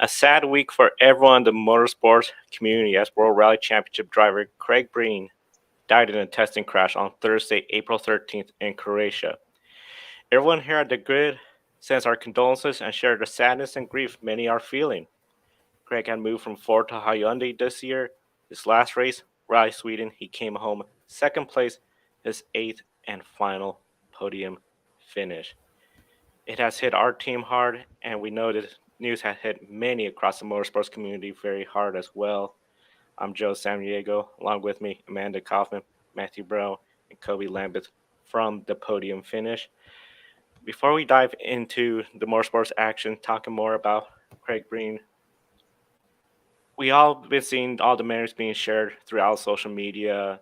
A sad week for everyone in the motorsports community as World Rally Championship driver Craig Breen died in a testing crash on Thursday, April 13th in Croatia. Everyone here at the grid sends our condolences and share the sadness and grief many are feeling. Craig had moved from Ford to Hyundai this year. His last race, Rally Sweden, he came home second place, his eighth and final podium finish. It has hit our team hard, and we know this news has hit many across the motorsports community very hard as well. I'm Joe Samdiego, along with me, Amanda Kaufman, Matthew Brown, and Kobe Lambeth from the podium finish. Before we dive into the motorsports action, talking more about Craig Breen, we all been seeing all the memories being shared throughout social media,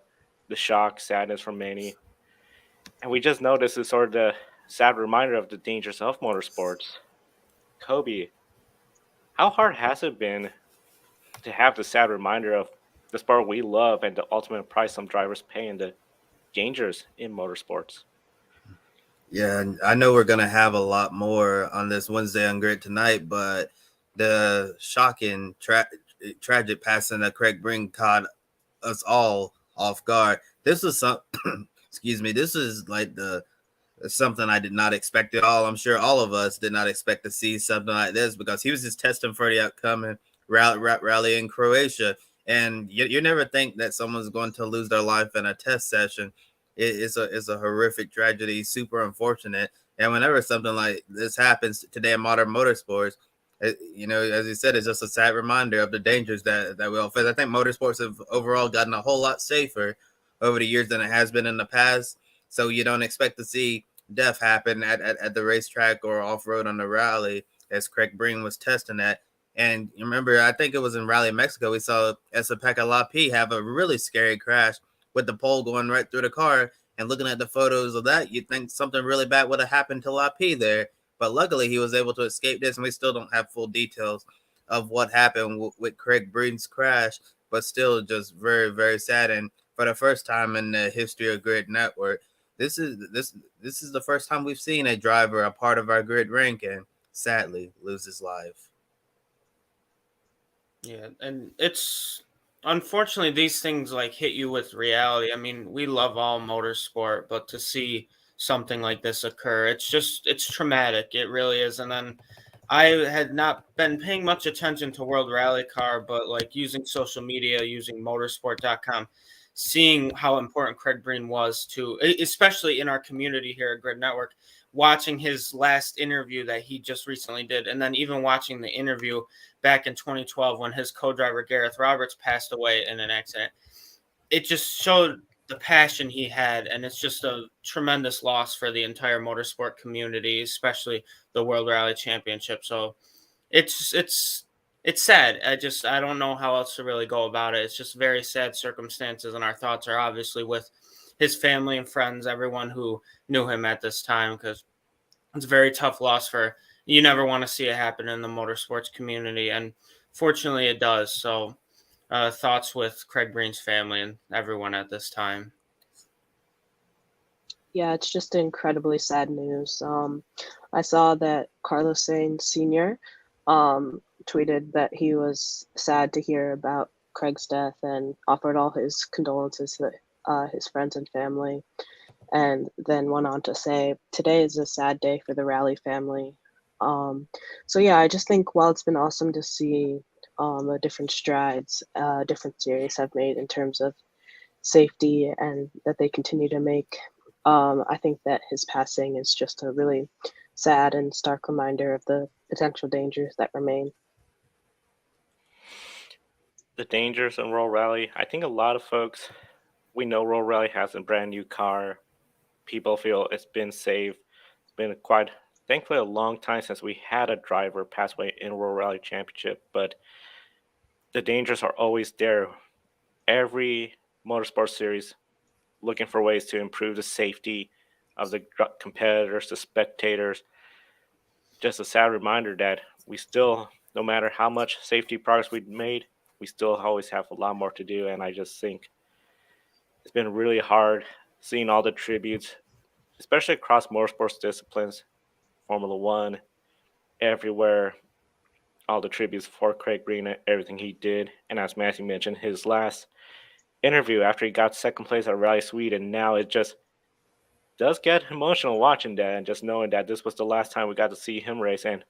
the shock, sadness from many, and we just know this is sort of the sad reminder of the dangers of motorsports. Kobe, how hard has it been to have the sad reminder of the sport we love and the ultimate price some drivers pay and the dangers in motorsports? Yeah, and I know we're gonna have a lot more on this Wednesday on Grid tonight, but the shocking, tragic passing of Craig Breen caught us all off guard. This was some, excuse me, this is like the something I did not expect at all. I'm sure all of us did not expect to see something like this because he was just testing for the upcoming rally in Croatia. And you never think that someone's going to lose their life in a test session. It's a horrific tragedy, super unfortunate. And whenever something like this happens today in modern motorsports, as you said, it's just a sad reminder of the dangers that we all face. I think motorsports have overall gotten a whole lot safer over the years than it has been in the past. So you don't expect to see death happen at the racetrack or off road on the rally as Craig Breen was testing that. And you remember, I think it was in Rally Mexico, we saw Esapeka Lapi have a really scary crash with the pole going right through the car. And looking at the photos of that, you'd think something really bad would have happened to Lapi there. But luckily, he was able to escape this, and we still don't have full details of what happened with Craig Breen's crash. But still, just very, very sad. And for the first time in the history of Grid Network, this is the first time we've seen a driver, a part of our grid ranking, sadly lose his life. Yeah, and it's unfortunately these things like hit you with reality. I mean, we love all motorsport, but to see something like this occur, it's traumatic. It really is. And then I had not been paying much attention to World Rally Car, but like using social media, using motorsport.com, seeing how important Craig Breen was to, especially in our community here at Grid Network, watching his last interview that he just recently did, and then even watching the interview back in 2012 when his co-driver Gareth Roberts passed away in an accident. It just showed the passion he had, and it's just a tremendous loss for the entire motorsport community, especially the World Rally Championship. So it's sad. I don't know how else to really go about it. It's just very sad circumstances, and our thoughts are obviously with his family and friends, everyone who knew him at this time, because it's a very tough loss for, you never want to see it happen in the motorsports community, and fortunately it does. So thoughts with Craig Breen's family and everyone at this time. Yeah, it's just incredibly sad news. I saw that Carlos Sainz Sr. Tweeted that he was sad to hear about Craig's death and offered all his condolences to his friends and family, and then went on to say, today is a sad day for the Rally family. So yeah, I just think while it's been awesome to see the different strides different series have made in terms of safety and that they continue to make, I think that his passing is just a really sad and stark reminder of the potential dangers that remain. The dangers in World Rally, I think a lot of folks, we know World Rally has a brand new car. People feel it's been safe. It's been quite, thankfully, a long time since we had a driver pass away in World Rally Championship, but the dangers are always there. Every motorsport series looking for ways to improve the safety of the competitors, the spectators. Just a sad reminder that we still, no matter how much safety progress we've made, we still always have a lot more to do. And I just think it's been really hard seeing all the tributes, especially across motorsports disciplines, Formula One, everywhere. all the tributes for Craig Breen and everything he did. And as Matthew mentioned, his last interview after he got second place at Rally Sweden, now it just does get emotional watching that and just knowing that this was the last time we got to see him race, and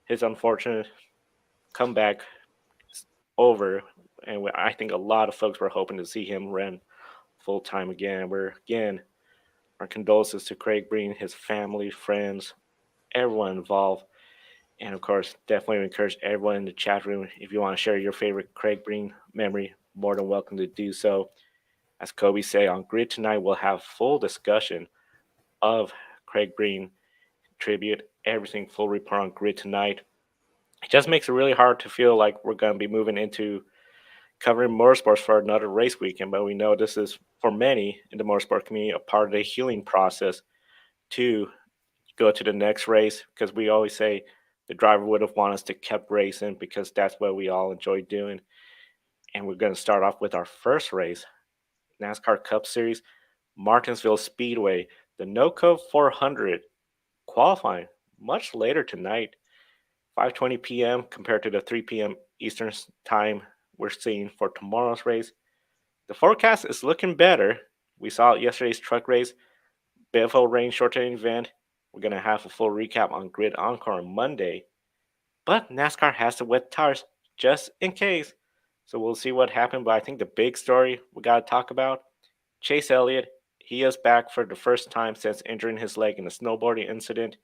his unfortunate comeback is over. And I think a lot of folks were hoping to see him run full time again. Our condolences to Craig Breen, his family, friends, everyone involved. And of course, definitely encourage everyone in the chat room, if you want to share your favorite Craig Breen memory, more than welcome to do so. As Kobe said, on Grid tonight, we'll have full discussion of Craig Breen tribute, everything full report on Grid tonight. It just makes it really hard to feel like we're going to be moving into covering motorsports for another race weekend, but we know this is, for many in the motorsport community, a part of the healing process to go to the next race, because we always say the driver would have wanted us to keep racing because that's what we all enjoy doing. And we're going to start off with our first race, NASCAR Cup Series, Martinsville Speedway, the NOCO 400 qualifying much later tonight, 5:20 p.m. compared to the 3 p.m. Eastern time we're seeing for tomorrow's race. The forecast is looking better. We saw yesterday's truck race, Bevo rain shortening event. We're going to have a full recap on Grid Encore on Monday. But NASCAR has the wet tires just in case. So we'll see what happened. But I think the big story we got to talk about, Chase Elliott, he is back for the first time since injuring his leg in a snowboarding incident.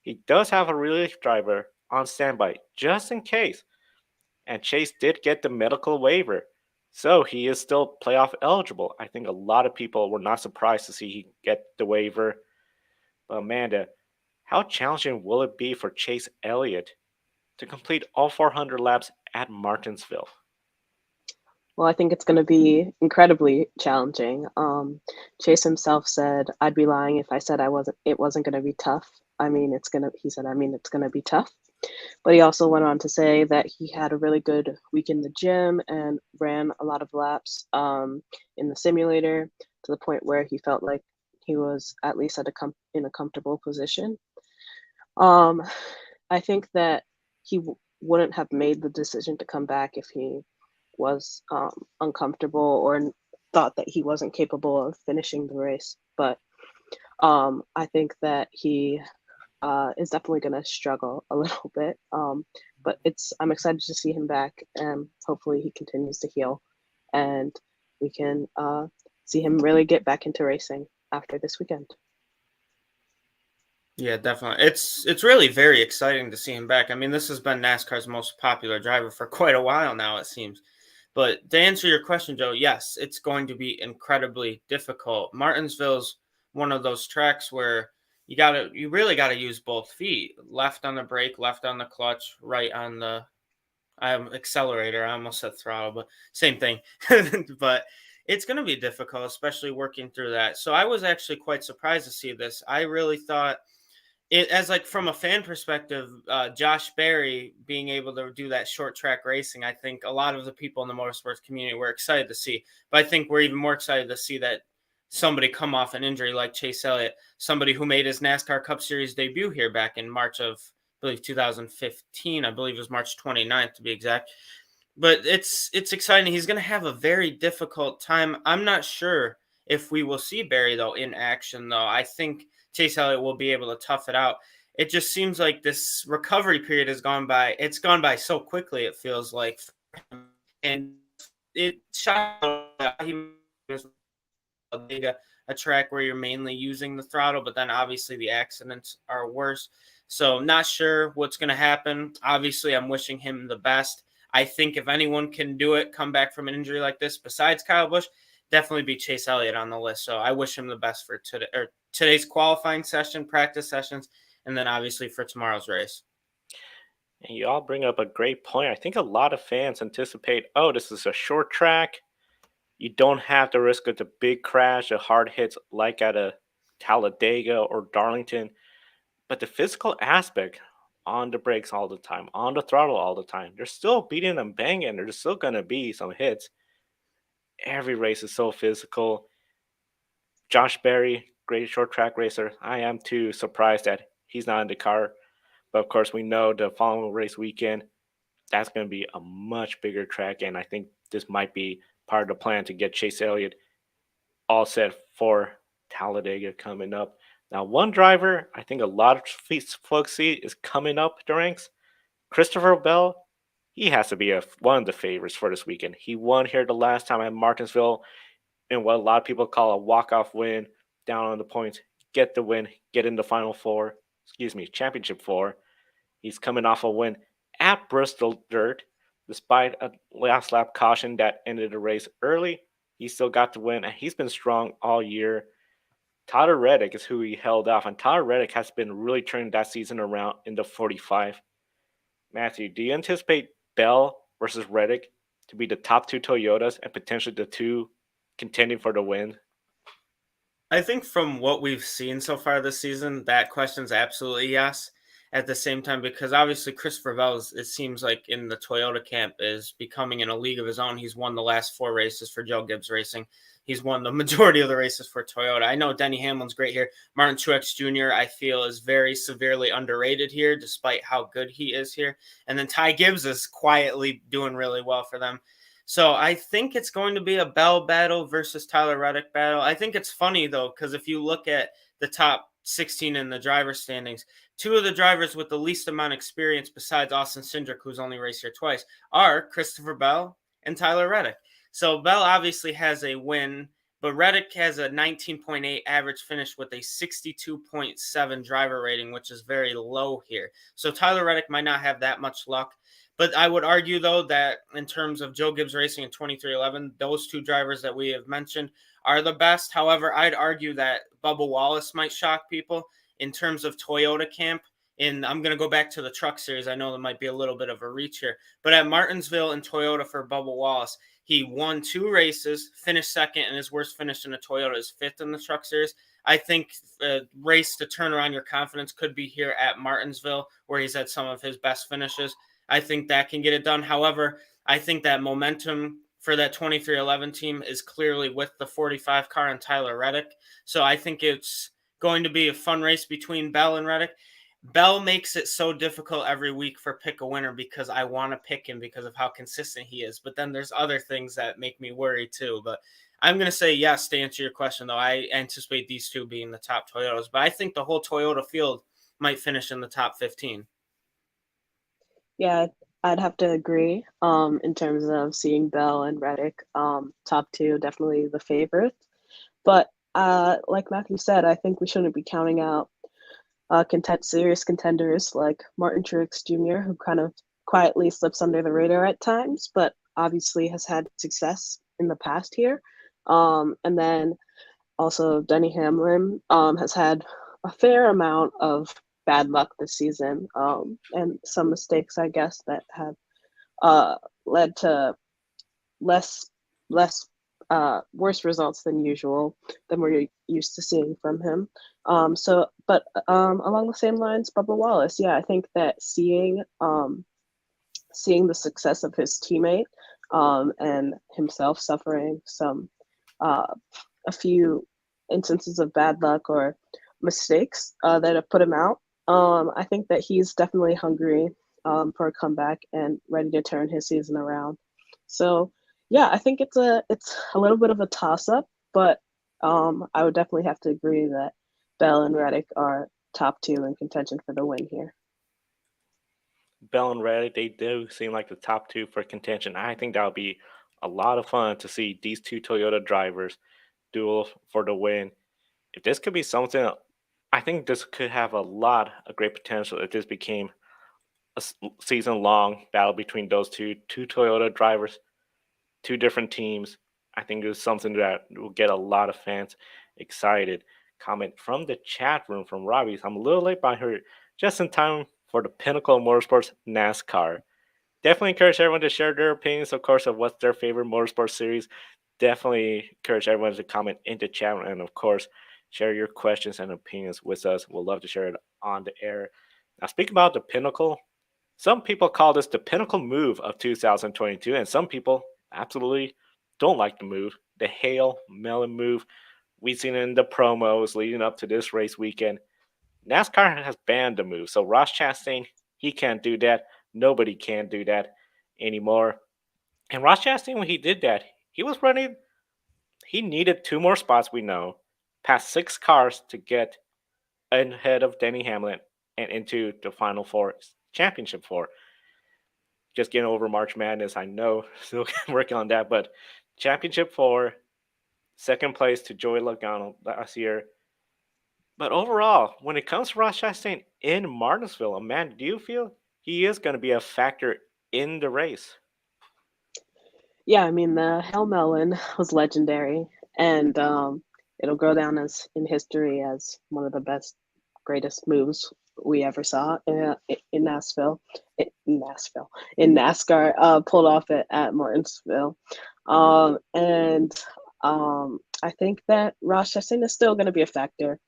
He does have a relief driver on standby just in case. And Chase did get the medical waiver. So he is still playoff eligible. I think a lot of people were not surprised to see he get the waiver. But Amanda, how challenging will it be for Chase Elliott to complete all 400 laps at Martinsville? Well, I think it's going to be incredibly challenging. Chase himself said, "I'd be lying if I said it wasn't going to be tough. He said, it's going to be tough." But he also went on to say that he had a really good week in the gym and ran a lot of laps in the simulator to the point where he felt like he was at least in a comfortable position. I think that he wouldn't have made the decision to come back if he was uncomfortable or thought that he wasn't capable of finishing the race. But I think that he is definitely going to struggle a little bit. But I'm excited to see him back, and hopefully he continues to heal, and we can see him really get back into racing after this weekend. Yeah, definitely. It's really very exciting to see him back. I mean, this has been NASCAR's most popular driver for quite a while now, it seems. But to answer your question, Joe, yes, it's going to be incredibly difficult. Martinsville's one of those tracks where you really gotta use both feet. Left on the brake, left on the clutch, right on the accelerator. I almost said throttle, but same thing. But it's going to be difficult, especially working through that. So I was actually quite surprised to see this. I really thought it, as like from a fan perspective, Josh Berry being able to do that short track racing, I think a lot of the people in the motorsports community were excited to see. But I think we're even more excited to see that somebody come off an injury like Chase Elliott, somebody who made his NASCAR Cup Series debut here back in March of, I believe, 2015. I believe it was March 29th to be exact. But it's exciting. He's going to have a very difficult time. I'm not sure if we will see Berry, though, in action, though. I think Chase Elliott will be able to tough it out. It just seems like this recovery period has gone by. It's gone by so quickly, it feels like. And it shot he was a track where you're mainly using the throttle, but then obviously the accidents are worse. So not sure what's going to happen. Obviously, I'm wishing him the best. I think if anyone can do it, come back from an injury like this, besides Kyle Busch, definitely be Chase Elliott on the list. So I wish him the best for today's qualifying session, practice sessions, and then obviously for tomorrow's race. And you all bring up a great point. I think a lot of fans anticipate, this is a short track. You don't have the risk of the big crash, the hard hits like at a Talladega or Darlington. But the physical aspect on the brakes all the time, on the throttle all the time, they're still beating and banging. There's still going to be some hits. Every race is so physical. Josh Berry, great short track racer. I am too surprised that he's not in the car. But of course, we know the following race weekend, that's going to be a much bigger track. And I think this might be part of the plan to get Chase Elliott all set for Talladega coming up. Now, one driver I think a lot of folks see is coming up the ranks. Christopher Bell, he has to be one of the favorites for this weekend. He won here the last time at Martinsville in what a lot of people call a walk-off win, down on the points, get the win, get in the championship four. He's coming off a win at Bristol Dirt, despite a last lap caution that ended the race early. He still got the win, and he's been strong all year. Tyler Reddick is who he held off, and Tyler Reddick has been really turning that season around in the 45. Matthew, do you anticipate Bell versus Reddick to be the top two Toyotas and potentially the two contending for the win? I think from what we've seen so far this season, that question's absolutely yes. At the same time, because obviously Christopher Bell, it seems like in the Toyota camp, is becoming in a league of his own. He's won the last 4 races for Joe Gibbs Racing. He's won the majority of the races for Toyota. I know Denny Hamlin's great here. Martin Truex Jr., I feel, is very severely underrated here, despite how good he is here. And then Ty Gibbs is quietly doing really well for them. So I think it's going to be a Bell battle versus Tyler Reddick battle. I think it's funny, though, because if you look at the top 16 in the driver standings, 2 of the drivers with the least amount of experience besides Austin Cindric, who's only raced here twice, are Christopher Bell and Tyler Reddick. So Bell obviously has a win, but Reddick has a 19.8 average finish with a 62.7 driver rating, which is very low here. So Tyler Reddick might not have that much luck. But I would argue, though, that in terms of Joe Gibbs Racing in 2311, those 2 drivers that we have mentioned are the best. However, I'd argue that Bubba Wallace might shock people in terms of Toyota camp. And I'm going to go back to the Truck Series. I know there might be a little bit of a reach here. But at Martinsville and Toyota for Bubba Wallace, he won 2 races, finished second, and his worst finish in a Toyota is 5th in the Truck Series. I think a race to turn around your confidence could be here at Martinsville, where he's had some of his best finishes. I think that can get it done. However, I think that momentum for that 2311 team is clearly with the 45 car and Tyler Reddick. So I think it's going to be a fun race between Bell and Reddick. Bell makes it so difficult every week for pick a winner because I want to pick him because of how consistent he is. But then there's other things that make me worry too. But I'm going to say yes to answer your question, though. I anticipate these 2 being the top Toyotas. But I think the whole Toyota field might finish in the top 15. Yeah, I'd have to agree. In terms of seeing Bell and Reddick, top 2, definitely the favorites. But like Matthew said, I think we shouldn't be counting out serious contenders like Martin Truex Jr., who kind of quietly slips under the radar at times, but obviously has had success in the past here. And then also Denny Hamlin has had a fair amount of bad luck this season, and some mistakes, I guess, that have led to worse results than usual than we're used to seeing from him. But along the same lines, Bubba Wallace, yeah, I think that seeing the success of his teammate and himself suffering a few instances of bad luck or mistakes that have put him out, I think that he's definitely hungry for a comeback and ready to turn his season around. So yeah, I think it's a little bit of a toss-up, but I would definitely have to agree that Bell and Reddick are top 2 in contention for the win here. Bell and Reddick, they do seem like the top 2 for contention. I think that would be a lot of fun to see these 2 Toyota drivers duel for the win. If this could be something, I think this could have a lot of great potential if this became a season-long battle between those two Toyota drivers, 2 different teams. I think it's something that will get a lot of fans excited. Comment from the chat room from Robbie. I'm a little late, but I heard just in time for the pinnacle of motorsports, NASCAR. Definitely encourage everyone to share their opinions, of course, of what's their favorite motorsport series. Definitely encourage everyone to comment in the chat room, and of course, share your questions and opinions with us. We'll love to share it on the air. Now, speaking about the pinnacle, some people call this the pinnacle move of 2022, and some people absolutely don't like the move, the Hail Melon move. We've seen it in the promos leading up to this race weekend. NASCAR has banned the move. So Ross Chastain, he can't do that. Nobody can do that anymore. And Ross Chastain, when he did that, he was running. He needed 2 more spots, we know, past 6 cars to get ahead of Denny Hamlin and into the Final Four, Championship Four. Just getting over March Madness, I know, still working on that, but Championship Four, second place to Joey Logano last year. But overall, when it comes to Ross Chastain in Martinsville, Amanda, do you feel he is going to be a factor in the race? Yeah, I mean the Hail Melon was legendary, and it'll go down as in history as one of the best, greatest moves we ever saw in Nashville, in NASCAR, pulled off at Martinsville, and I think that Ross Chastain is still going to be a factor,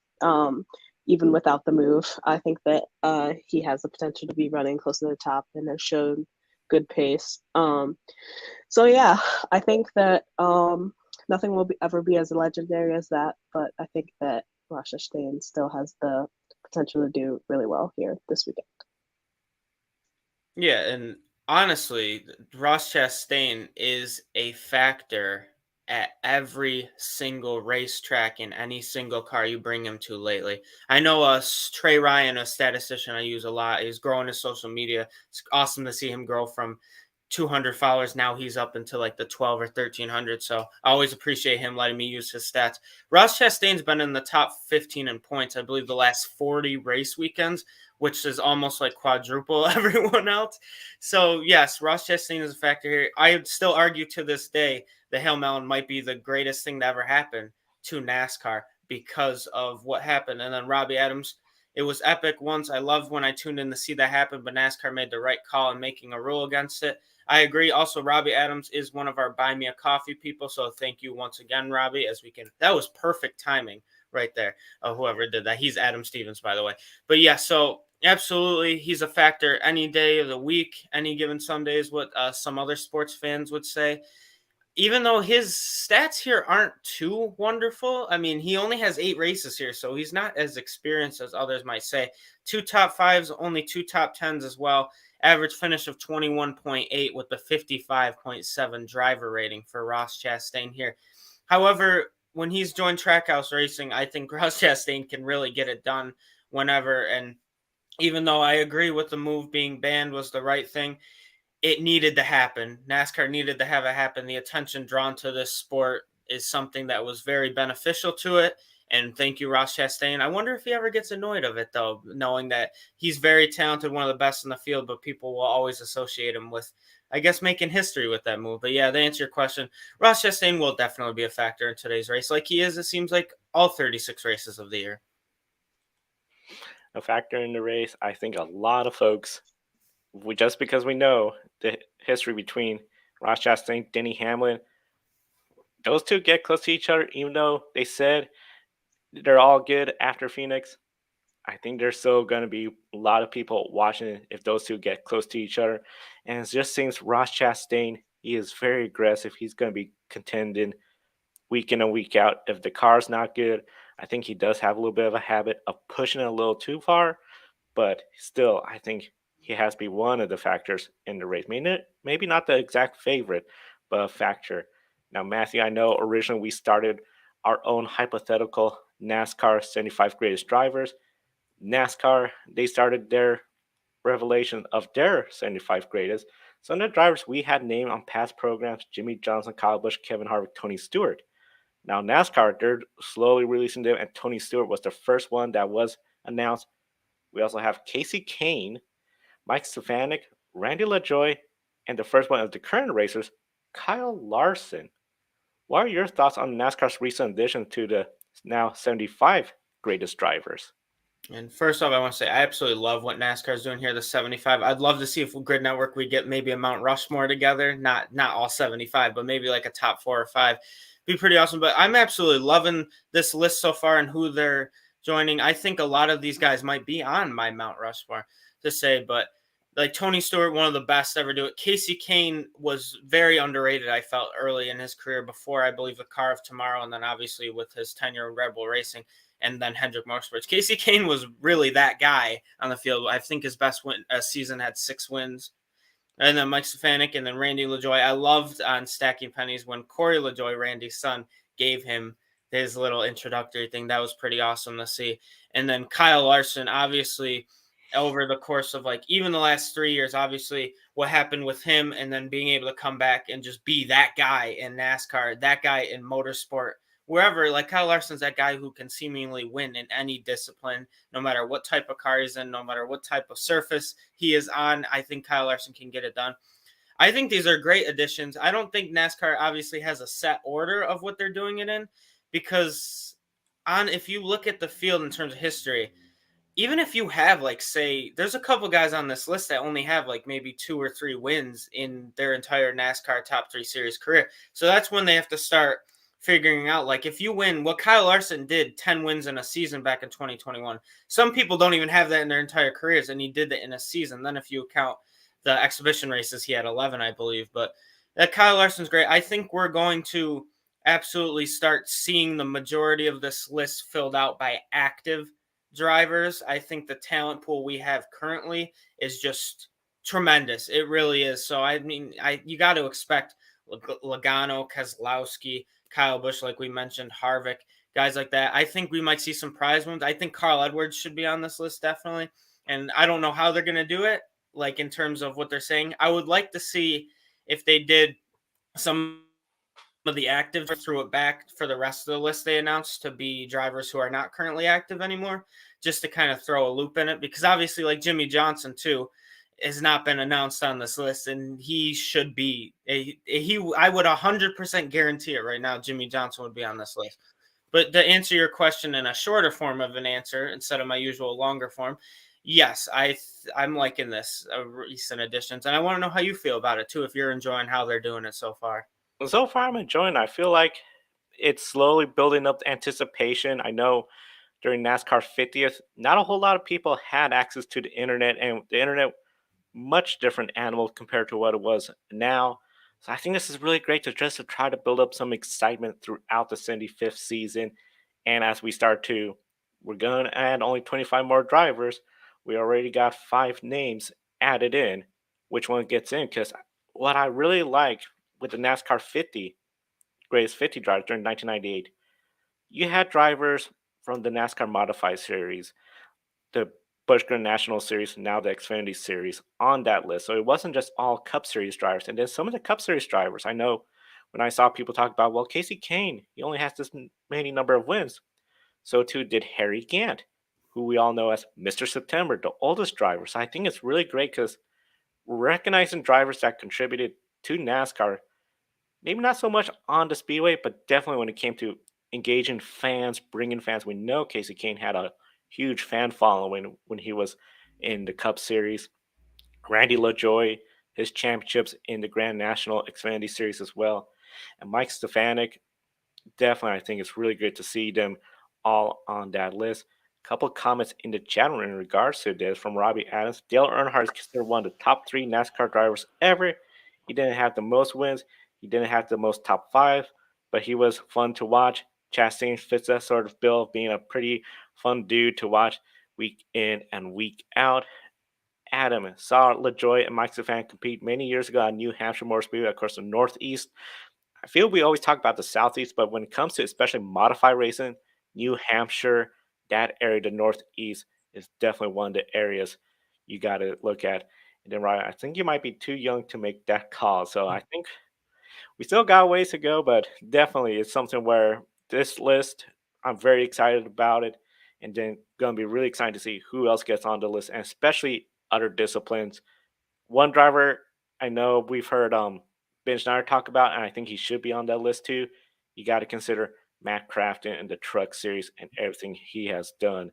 even without the move. I think that he has the potential to be running close to the top and has shown good pace. So yeah, I think that nothing will ever be as legendary as that, but I think that Ross Chastain still has the potential to do really well here this weekend. Yeah, and honestly, Ross Chastain is a factor at every single racetrack in any single car you bring him to lately. I know Trey Ryan, a statistician I use a lot, is growing his social media. It's awesome to see him grow from 200 followers. Now he's up into like the 12 or 1300. So I always appreciate him letting me use his stats. Ross Chastain's been in the top 15 in points, I believe, the last 40 race weekends, which is almost like quadruple everyone else. So yes, Ross Chastain is a factor here. I would still argue to this day the Hail Melon might be the greatest thing to ever happen to NASCAR because of what happened. And then Robbie Adams, it was epic once. I loved when I tuned in to see that happen, but NASCAR made the right call in making a rule against it. I agree. Also, Robbie Adams is one of our Buy Me a Coffee people, so thank you once again, Robbie. That was perfect timing right there. Whoever did that, he's Adam Stevens, by the way. But yeah, so absolutely, he's a factor any day of the week, any given Sunday is what some other sports fans would say. Even though his stats here aren't too wonderful, I mean, he only has 8 races here, so he's not as experienced as others might say. 2 top 5s, only 2 top 10s as well. Average finish of 21.8 with the 55.7 driver rating for Ross Chastain here. However, when he's joined Trackhouse Racing, I think Ross Chastain can really get it done whenever. And even though I agree with the move being banned was the right thing, it needed to happen. NASCAR needed to have it happen. The attention drawn to this sport is something that was very beneficial to it. And thank you, Ross Chastain. I wonder if he ever gets annoyed of it, though, knowing that he's very talented, one of the best in the field, but people will always associate him with, I guess, making history with that move. But yeah, to answer your question, Ross Chastain will definitely be a factor in today's race, like he is, it seems like, all 36 races of the year. A factor in the race. I think a lot of folks, just because we know the history between Ross Chastain, Denny Hamlin, those two get close to each other, even though they said they're all good after Phoenix. I think there's still going to be a lot of people watching if those two get close to each other. And it just seems Ross Chastain, he is very aggressive. He's going to be contending week in and week out. If the car's not good, I think he does have a little bit of a habit of pushing it a little too far. But still, I think he has to be one of the factors in the race. Maybe not the exact favorite, but a factor. Now, Matthew, I know originally we started our own hypothetical NASCAR 75 greatest drivers. NASCAR, they started their revelation of their 75 greatest. Some of the drivers we had named on past programs: Jimmy Johnson, Kyle Busch, Kevin Harvick, Tony Stewart. Now, NASCAR, they're slowly releasing them, and Tony Stewart was the first one that was announced. We also have Casey Kane, Mike Stefanik, Randy LaJoy, and the first one of the current racers, Kyle Larson. What are your thoughts on NASCAR's recent addition to the now 75 greatest drivers? And first off, I want to say I absolutely love what NASCAR is doing here, the 75. I'd love to see if Grid Network we get maybe a Mount Rushmore together, not all 75, but maybe like a top 4 or 5. Be pretty awesome. But I'm absolutely loving this list so far and who they're joining. I think a lot of these guys might be on my Mount Rushmore to say, but like Tony Stewart, one of the best ever do it. Casey Kane was very underrated, I felt, early in his career before, I believe, the Car of Tomorrow, and then obviously with his tenure in Red Bull Racing. and then Hendrick Motorsports. Casey Kane was really that guy on the field. I think his best season had 6 wins. And then Mike Stefanik and then Randy LaJoy. I loved on Stacking Pennies when Corey LaJoy, Randy's son, gave him his little introductory thing. That was pretty awesome to see. And then Kyle Larson, obviously, over the course of like even the last 3 years, obviously what happened with him and then being able to come back and just be that guy in NASCAR, that guy in motorsport, wherever. Like Kyle Larson's that guy who can seemingly win in any discipline, no matter what type of car he's in, no matter what type of surface he is on. I think Kyle Larson can get it done. I think these are great additions. I don't think NASCAR obviously has a set order of what they're doing it in, because if you look at the field in terms of history, even if you have like, say, there's a couple guys on this list that only have like maybe 2 or 3 wins in their entire NASCAR Top 3 Series career. So that's when they have to start figuring out, like, if you win what Kyle Larson did, 10 wins in a season back in 2021. Some people don't even have that in their entire careers, and he did that in a season. Then if you count the exhibition races, he had 11, I believe. But that Kyle Larson's great. I think we're going to absolutely start seeing the majority of this list filled out by active drivers. I think the talent pool we have currently is just tremendous. It really is. So I mean, you got to expect Logano, Keselowski, Kyle Busch, like we mentioned, Harvick, guys like that. I think we might see some prize ones. I think Carl Edwards should be on this list, definitely. And I don't know how they're going to do it, like in terms of what they're saying. I would like to see if they did some of the active, threw it back for the rest of the list they announced to be drivers who are not currently active anymore, just to kind of throw a loop in it. Because obviously, like Jimmy Johnson, too, has not been announced on this list, and he should be. I would 100% guarantee it right now. Jimmy Johnson would be on this list. But to answer your question in a shorter form of an answer instead of my usual longer form, yes, I'm liking this recent additions, and I want to know how you feel about it too. If you're enjoying how they're doing it so far. So far, I'm enjoying it. I feel like it's slowly building up anticipation. I know during NASCAR 50th, not a whole lot of people had access to the internet, and the internet, much different animal compared to what it was now. So I think this is really great to try to build up some excitement throughout the 75th season. And as we're going to add only 25 more drivers. We already got 5 names added in. Which one gets in? Because what I really like with the NASCAR 50, greatest 50 drivers during 1998, you had drivers from the NASCAR Modified Series, the Busch Grand National Series, now the Xfinity Series on that list. So it wasn't just all Cup Series drivers. And then some of the Cup Series drivers, I know when I saw people talk about, well, Casey Kane, he only has this many number of wins. So too did Harry Gant, who we all know as Mr. September, the oldest driver. So I think it's really great because we're recognizing drivers that contributed to NASCAR. Maybe not so much on the speedway, but definitely when it came to engaging fans, bringing fans. We know Casey Kane had a huge fan following when he was in the Cup Series. Randy LaJoy, his championships in the Grand National Xfinity Series as well. And Mike Stefanik, definitely, I think it's really good to see them all on that list. A couple comments in the chat room in regards to this from Robbie Adams. Dale Earnhardt is considered one of the top 3 NASCAR drivers ever. He didn't have the most wins. He didn't have the most top 5, but he was fun to watch. Chastain fits that sort of bill of being a pretty fun dude to watch week in and week out. Adam saw LaJoy and Mike Stefanik compete many years ago at New Hampshire Motor Speedway, of course, the Northeast. I feel we always talk about the Southeast, but when it comes to especially modified racing, New Hampshire, that area, the Northeast, is definitely one of the areas you got to look at. And then, Ryan, I think you might be too young to make that call. So I think we still got a ways to go, but definitely it's something where this list, I'm very excited about it. And then going to be really excited to see who else gets on the list, and especially other disciplines. One driver I know we've heard Ben Schneider talk about, and I think he should be on that list too. You got to consider Matt Crafton and the Truck Series and everything he has done.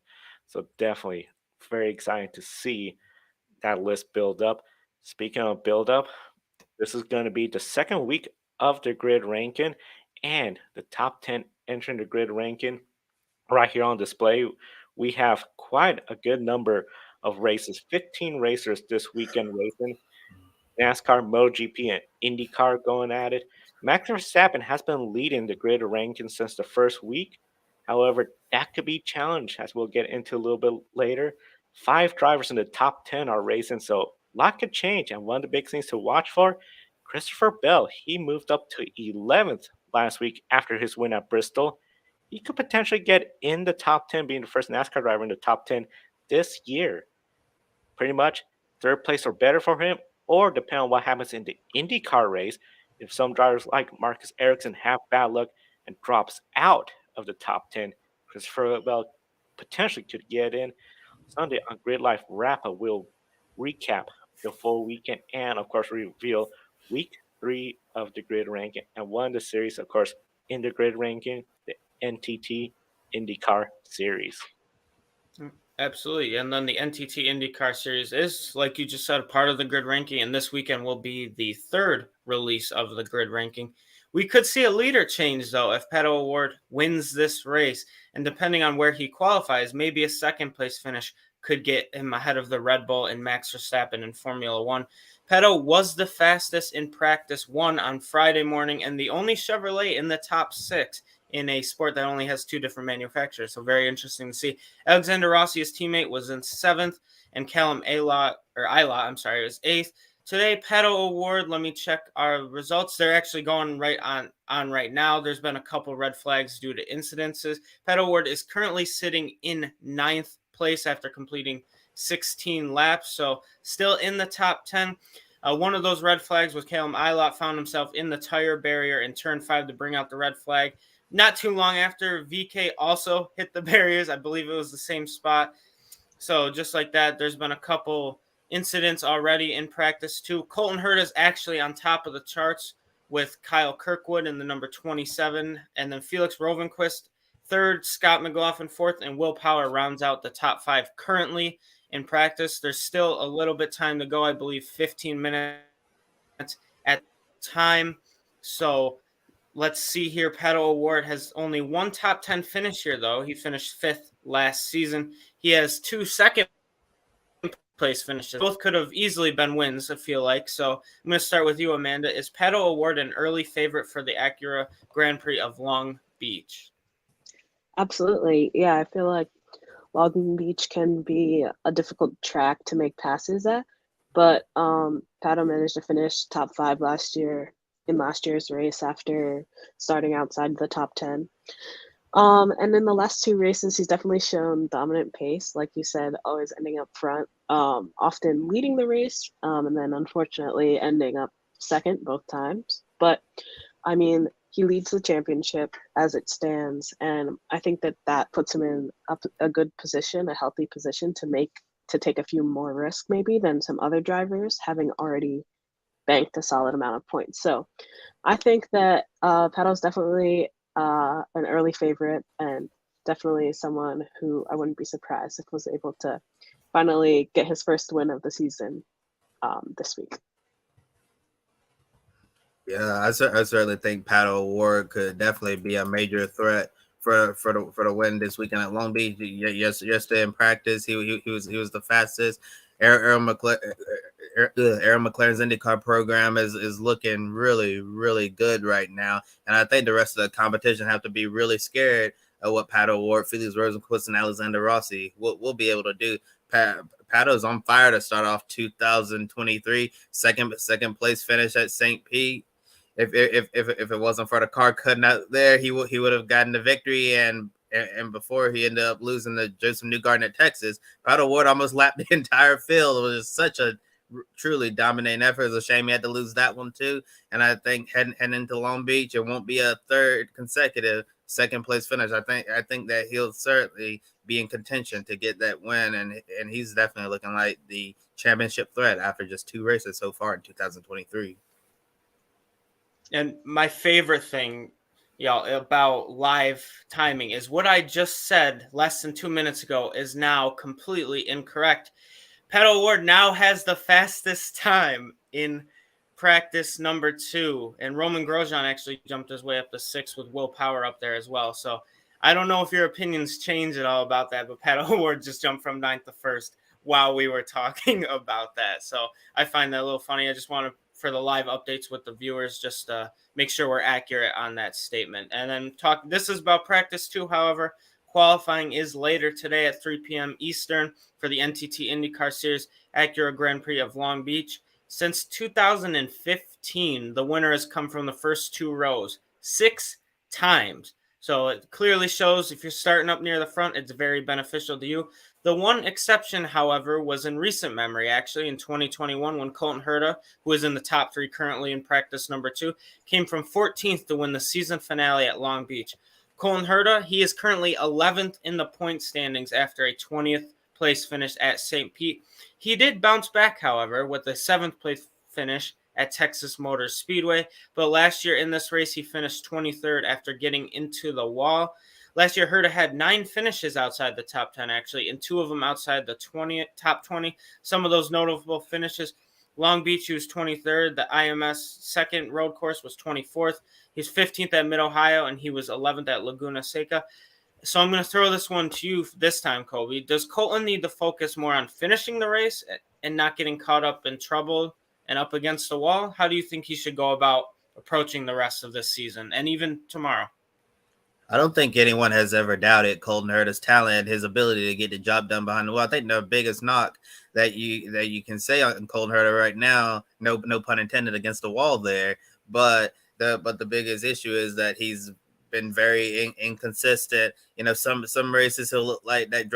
So definitely very exciting to see that list build up. Speaking of build up, this is going to be the second week of the grid ranking, and the top 10 entering the grid ranking right here on display. We have quite a good number of races, 15 racers this weekend racing. NASCAR, MotoGP, and IndyCar going at it. Max Verstappen has been leading the grid ranking since the first week. However, that could be challenged as we'll get into a little bit later. 5 drivers in the top 10 are racing, so a lot could change. And one of the big things to watch for, Christopher Bell, he moved up to 11th last week after his win at Bristol. He could potentially get in the top 10, being the first NASCAR driver in the top 10 this year. Pretty much third place or better for him, or depending on what happens in the IndyCar race, if some drivers like Marcus Ericsson have bad luck and drops out of the top 10, Christopher Bell potentially could get in. Sunday on Grid Life Wrap Up, we'll recap the full weekend and, of course, reveal week 3 of the grid ranking and one of the series, of course, in the grid ranking, the NTT INDYCAR Series. Absolutely. And then the NTT INDYCAR Series is, like you just said, a part of the grid ranking. And this weekend will be the third release of the grid ranking. We could see a leader change, though, if Pato O'Ward wins this race. And depending on where he qualifies, maybe a second place finish could get him ahead of the Red Bull and Max Verstappen in Formula One. Pato was the fastest in practice 1 on Friday morning and the only Chevrolet in the top 6 in a sport that only has 2 different manufacturers. So very interesting to see. Alexander Rossi, his teammate, was in 7th, and Callum Ilott was 8th. Today, Pato O'Ward, let me check our results. They're actually going right on right now. There's been a couple red flags due to incidences. Pato O'Ward is currently sitting in 9th place after completing 16 laps, so still in the top 10. One of those red flags was Callum Ilott found himself in the tire barrier in turn 5 to bring out the red flag. Not too long after, VK also hit the barriers. I believe it was the same spot. So just like that, there's been a couple incidents already in practice too. Colton Herta is actually on top of the charts with Kyle Kirkwood in the number 27, and then Felix Rovenquist 3rd, Scott McLaughlin 4th, and Will Power rounds out the top 5 currently in practice. There's still a little bit time to go. I believe 15 minutes at time. So let's see here. Pato O'Ward has only one top 10 finish here, though. He finished 5th last season. He has 2 second place finishes. Both could have easily been wins, I feel like. So I'm going to start with you, Amanda. Is Pato O'Ward an early favorite for the Acura Grand Prix of Long Beach? Absolutely. Yeah, I feel like Long Beach can be a difficult track to make passes at, but Pato managed to finish top 5 last year in last year's race after starting outside the top 10. And in the last 2 races, he's definitely shown dominant pace, like you said, always ending up front, often leading the race, and then unfortunately ending up second both times. But I mean, he leads the championship as it stands, and I think that puts him in a good position, a healthy position to take a few more risks maybe than some other drivers, having already banked a solid amount of points. So I think that Pato's definitely an early favorite, and definitely someone who I wouldn't be surprised if was able to finally get his first win of the season this week. Yeah, I certainly think Pato O'Ward could definitely be a major threat for the win this weekend at Long Beach. Yesterday in practice, he was the fastest. Aaron McLaren's IndyCar program is looking really, really good right now, and I think the rest of the competition have to be really scared of what Pato O'Ward, Felix Rosenqvist, and Alexander Rossi will be able to do. Pato's on fire to start off 2023, second place finish at St. Pete. If it wasn't for the car cutting out there, he would have gotten the victory. And before he ended up losing to Joseph Newgarden at Texas, Pato O'Ward almost lapped the entire field. It was such a truly dominating effort. It's a shame he had to lose that one too. And I think heading into Long Beach, it won't be a third consecutive second place finish. I think that he'll certainly be in contention to get that win, and he's definitely looking like the championship threat after just 2 races so far in 2023. And my favorite thing, about live timing is what I just said less than 2 minutes ago is now completely incorrect. Pato O'Ward now has the fastest time in practice number 2, and Roman Grosjean actually jumped his way up to 6 with Will Power up there as well. So I don't know if your opinions change at all about that, but Pato O'Ward just jumped from 9th to 1st while we were talking about that. So I find that a little funny. I just want to, for the live updates with the viewers, just make sure we're accurate on that statement. And then this is about practice too, however. Qualifying is later today at 3 p.m. Eastern for the NTT INDYCAR Series Acura Grand Prix of Long Beach. Since 2015, the winner has come from the first 2 rows 6 times. So it clearly shows if you're starting up near the front, it's very beneficial to you. The one exception, however, was in recent memory, actually in 2021, when Colton Herta, who is in the top 3 currently in practice number 2, came from 14th to win the season finale at Long Beach. Colton Herta, he is currently 11th in the point standings after a 20th place finish at St. Pete. He did bounce back, however, with a 7th place finish at Texas Motor Speedway, but last year in this race, he finished 23rd after getting into the wall. Last year, Herta had 9 finishes outside the top 10, actually, and 2 of them outside the top 20. Some of those notable finishes: Long Beach, he was 23rd. The IMS second road course was 24th. He's 15th at Mid-Ohio, and he was 11th at Laguna Seca. So I'm going to throw this one to you this time, Kobe. Does Colton need to focus more on finishing the race and not getting caught up in trouble and up against the wall? How do you think he should go about approaching the rest of this season and even tomorrow? I don't think anyone has ever doubted Colton Herta's talent, his ability to get the job done behind the wheel. I think the biggest knock that you can say on Colton Herta right now, no pun intended, against the wall there, but the biggest issue is that he's been very inconsistent. You know, some races he'll look like that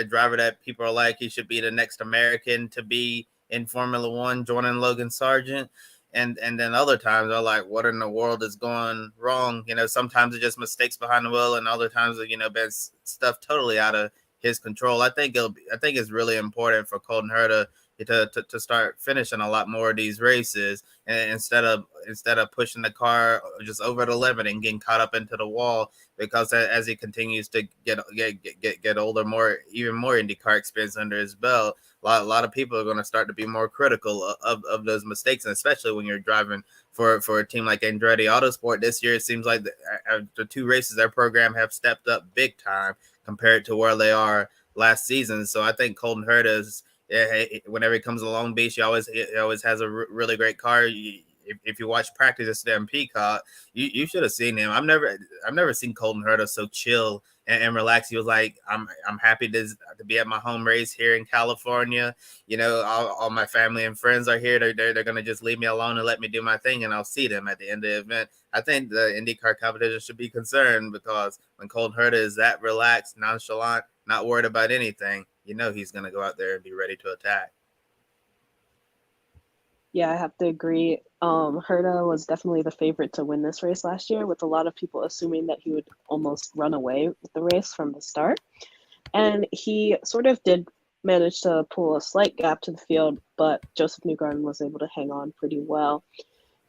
driver that people are like he should be the next American to be in Formula One, joining Logan Sargent. And then other times are like, what in the world is going wrong? You know, sometimes it's just mistakes behind the wheel, and other times, you know, been stuff totally out of his control. I think it's really important for Colton Herta to start finishing a lot more of these races, and instead of pushing the car just over the limit and getting caught up into the wall, because as he continues to get older, even more IndyCar experience under his belt, a lot of people are going to start to be more critical of those mistakes, and especially when you're driving for a team like Andretti Autosport. This year, it seems like the 2 races their program have stepped up big time compared to where they are last season. So I think Colton Herta is, whenever he comes to Long Beach, he always has a really great car. If you watch practice yesterday in Peacock, you should have seen him. I've never seen Colton Herta so chill and relaxed. He was like, I'm happy to be at my home race here in California. You know, all my family and friends are here. They're gonna just leave me alone and let me do my thing, and I'll see them at the end of the event. I think the IndyCar competition should be concerned, because when Colton Herta is that relaxed, nonchalant, not worried about anything, you know he's gonna go out there and be ready to attack. Yeah, I have to agree. Herta was definitely the favorite to win this race last year, with a lot of people assuming that he would almost run away with the race from the start. And he sort of did manage to pull a slight gap to the field, but Joseph Newgarden was able to hang on pretty well.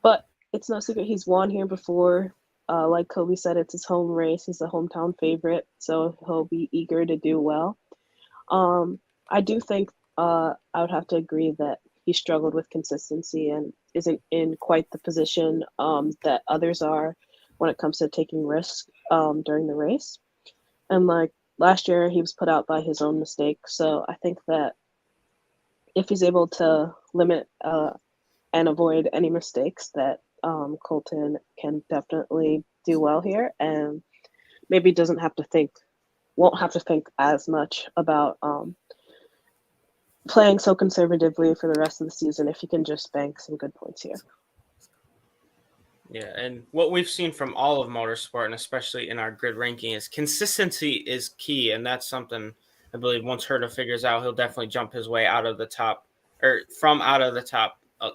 But it's no secret he's won here before. Like Kobe said, it's his home race. He's a hometown favorite, so he'll be eager to do well. I do think I would have to agree that he struggled with consistency and isn't in quite the position that others are when it comes to taking risks during the race. And like last year, he was put out by his own mistakes. So I think that if he's able to limit and avoid any mistakes, that Colton can definitely do well here, and maybe won't have to think as much about playing so conservatively for the rest of the season if he can just bank some good points here. Yeah, and what we've seen from all of motorsport, and especially in our grid ranking, is consistency is key, and that's something I believe once Herta figures out, he'll definitely jump his way out of the top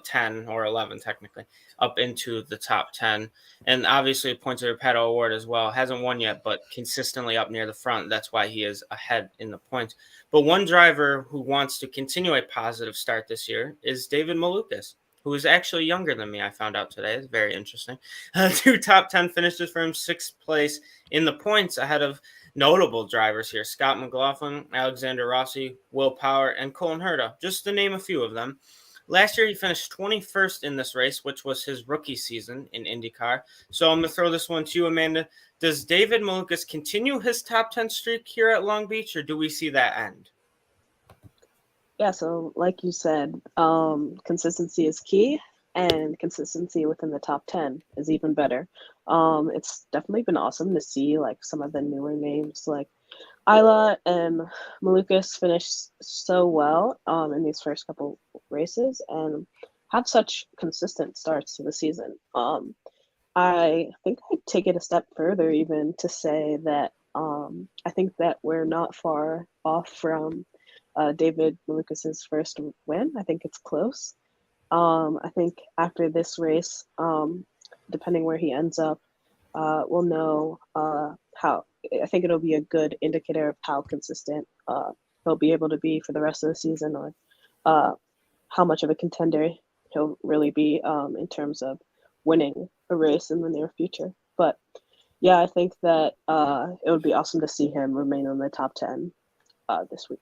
10 or 11 technically, up into the top 10. And obviously points to Pato O'Ward as well. Hasn't won yet, but consistently up near the front. That's why he is ahead in the points. But one driver who wants to continue a positive start this year is David Malukas, who is actually younger than me, I found out today. It's very interesting. 2 top 10 finishes for him, 6th place in the points, ahead of notable drivers here: Scott McLaughlin, Alexander Rossi, Will Power, and Colton Herta, just to name a few of them. Last year, he finished 21st in this race, which was his rookie season in IndyCar. So I'm going to throw this one to you, Amanda. Does David Malukas continue his top 10 streak here at Long Beach, or do we see that end? Yeah, so like you said, consistency is key, and consistency within the top 10 is even better. It's definitely been awesome to see like some of the newer names like Isla and Malukas finish so well in these first couple races and have such consistent starts to the season. I think I'd take it a step further even to say that I think that we're not far off from David Malucas's first win. I think it's close. I think after this race, depending where he ends up, we'll know how. I think it'll be a good indicator of how consistent he'll be able to be for the rest of the season, or uh, how much of a contender he'll really be in terms of winning a race in the near future. But yeah, I think that it would be awesome to see him remain in the top 10 this week.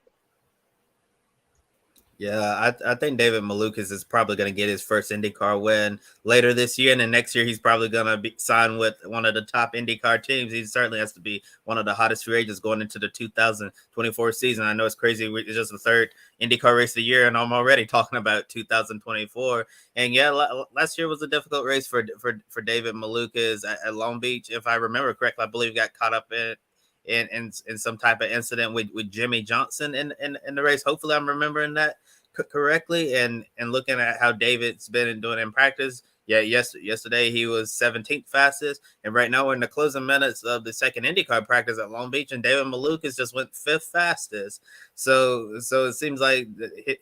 Yeah, I think David Malukas is probably going to get his first IndyCar win later this year, and then next year he's probably going to be signed with one of the top IndyCar teams. He certainly has to be one of the hottest free agents going into the 2024 season. I know it's crazy; it's just the third IndyCar race of the year, and I'm already talking about 2024. And yeah, last year was a difficult race for David Malukas at Long Beach, if I remember correctly. I believe he got caught up in some type of incident with Jimmy Johnson in the race. Hopefully, I'm remembering that correctly. And looking at how David's been doing in practice, yeah, yesterday he was 17th fastest, and right now we're in the closing minutes of the second IndyCar practice at Long Beach, and David Malukas just went 5th fastest. So it seems like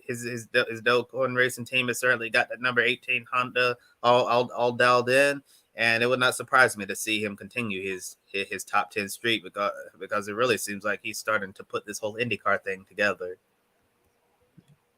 his Dale Coyne Racing team has certainly got that number 18 Honda all dialed in. And it would not surprise me to see him continue his top 10 streak because it really seems like he's starting to put this whole IndyCar thing together.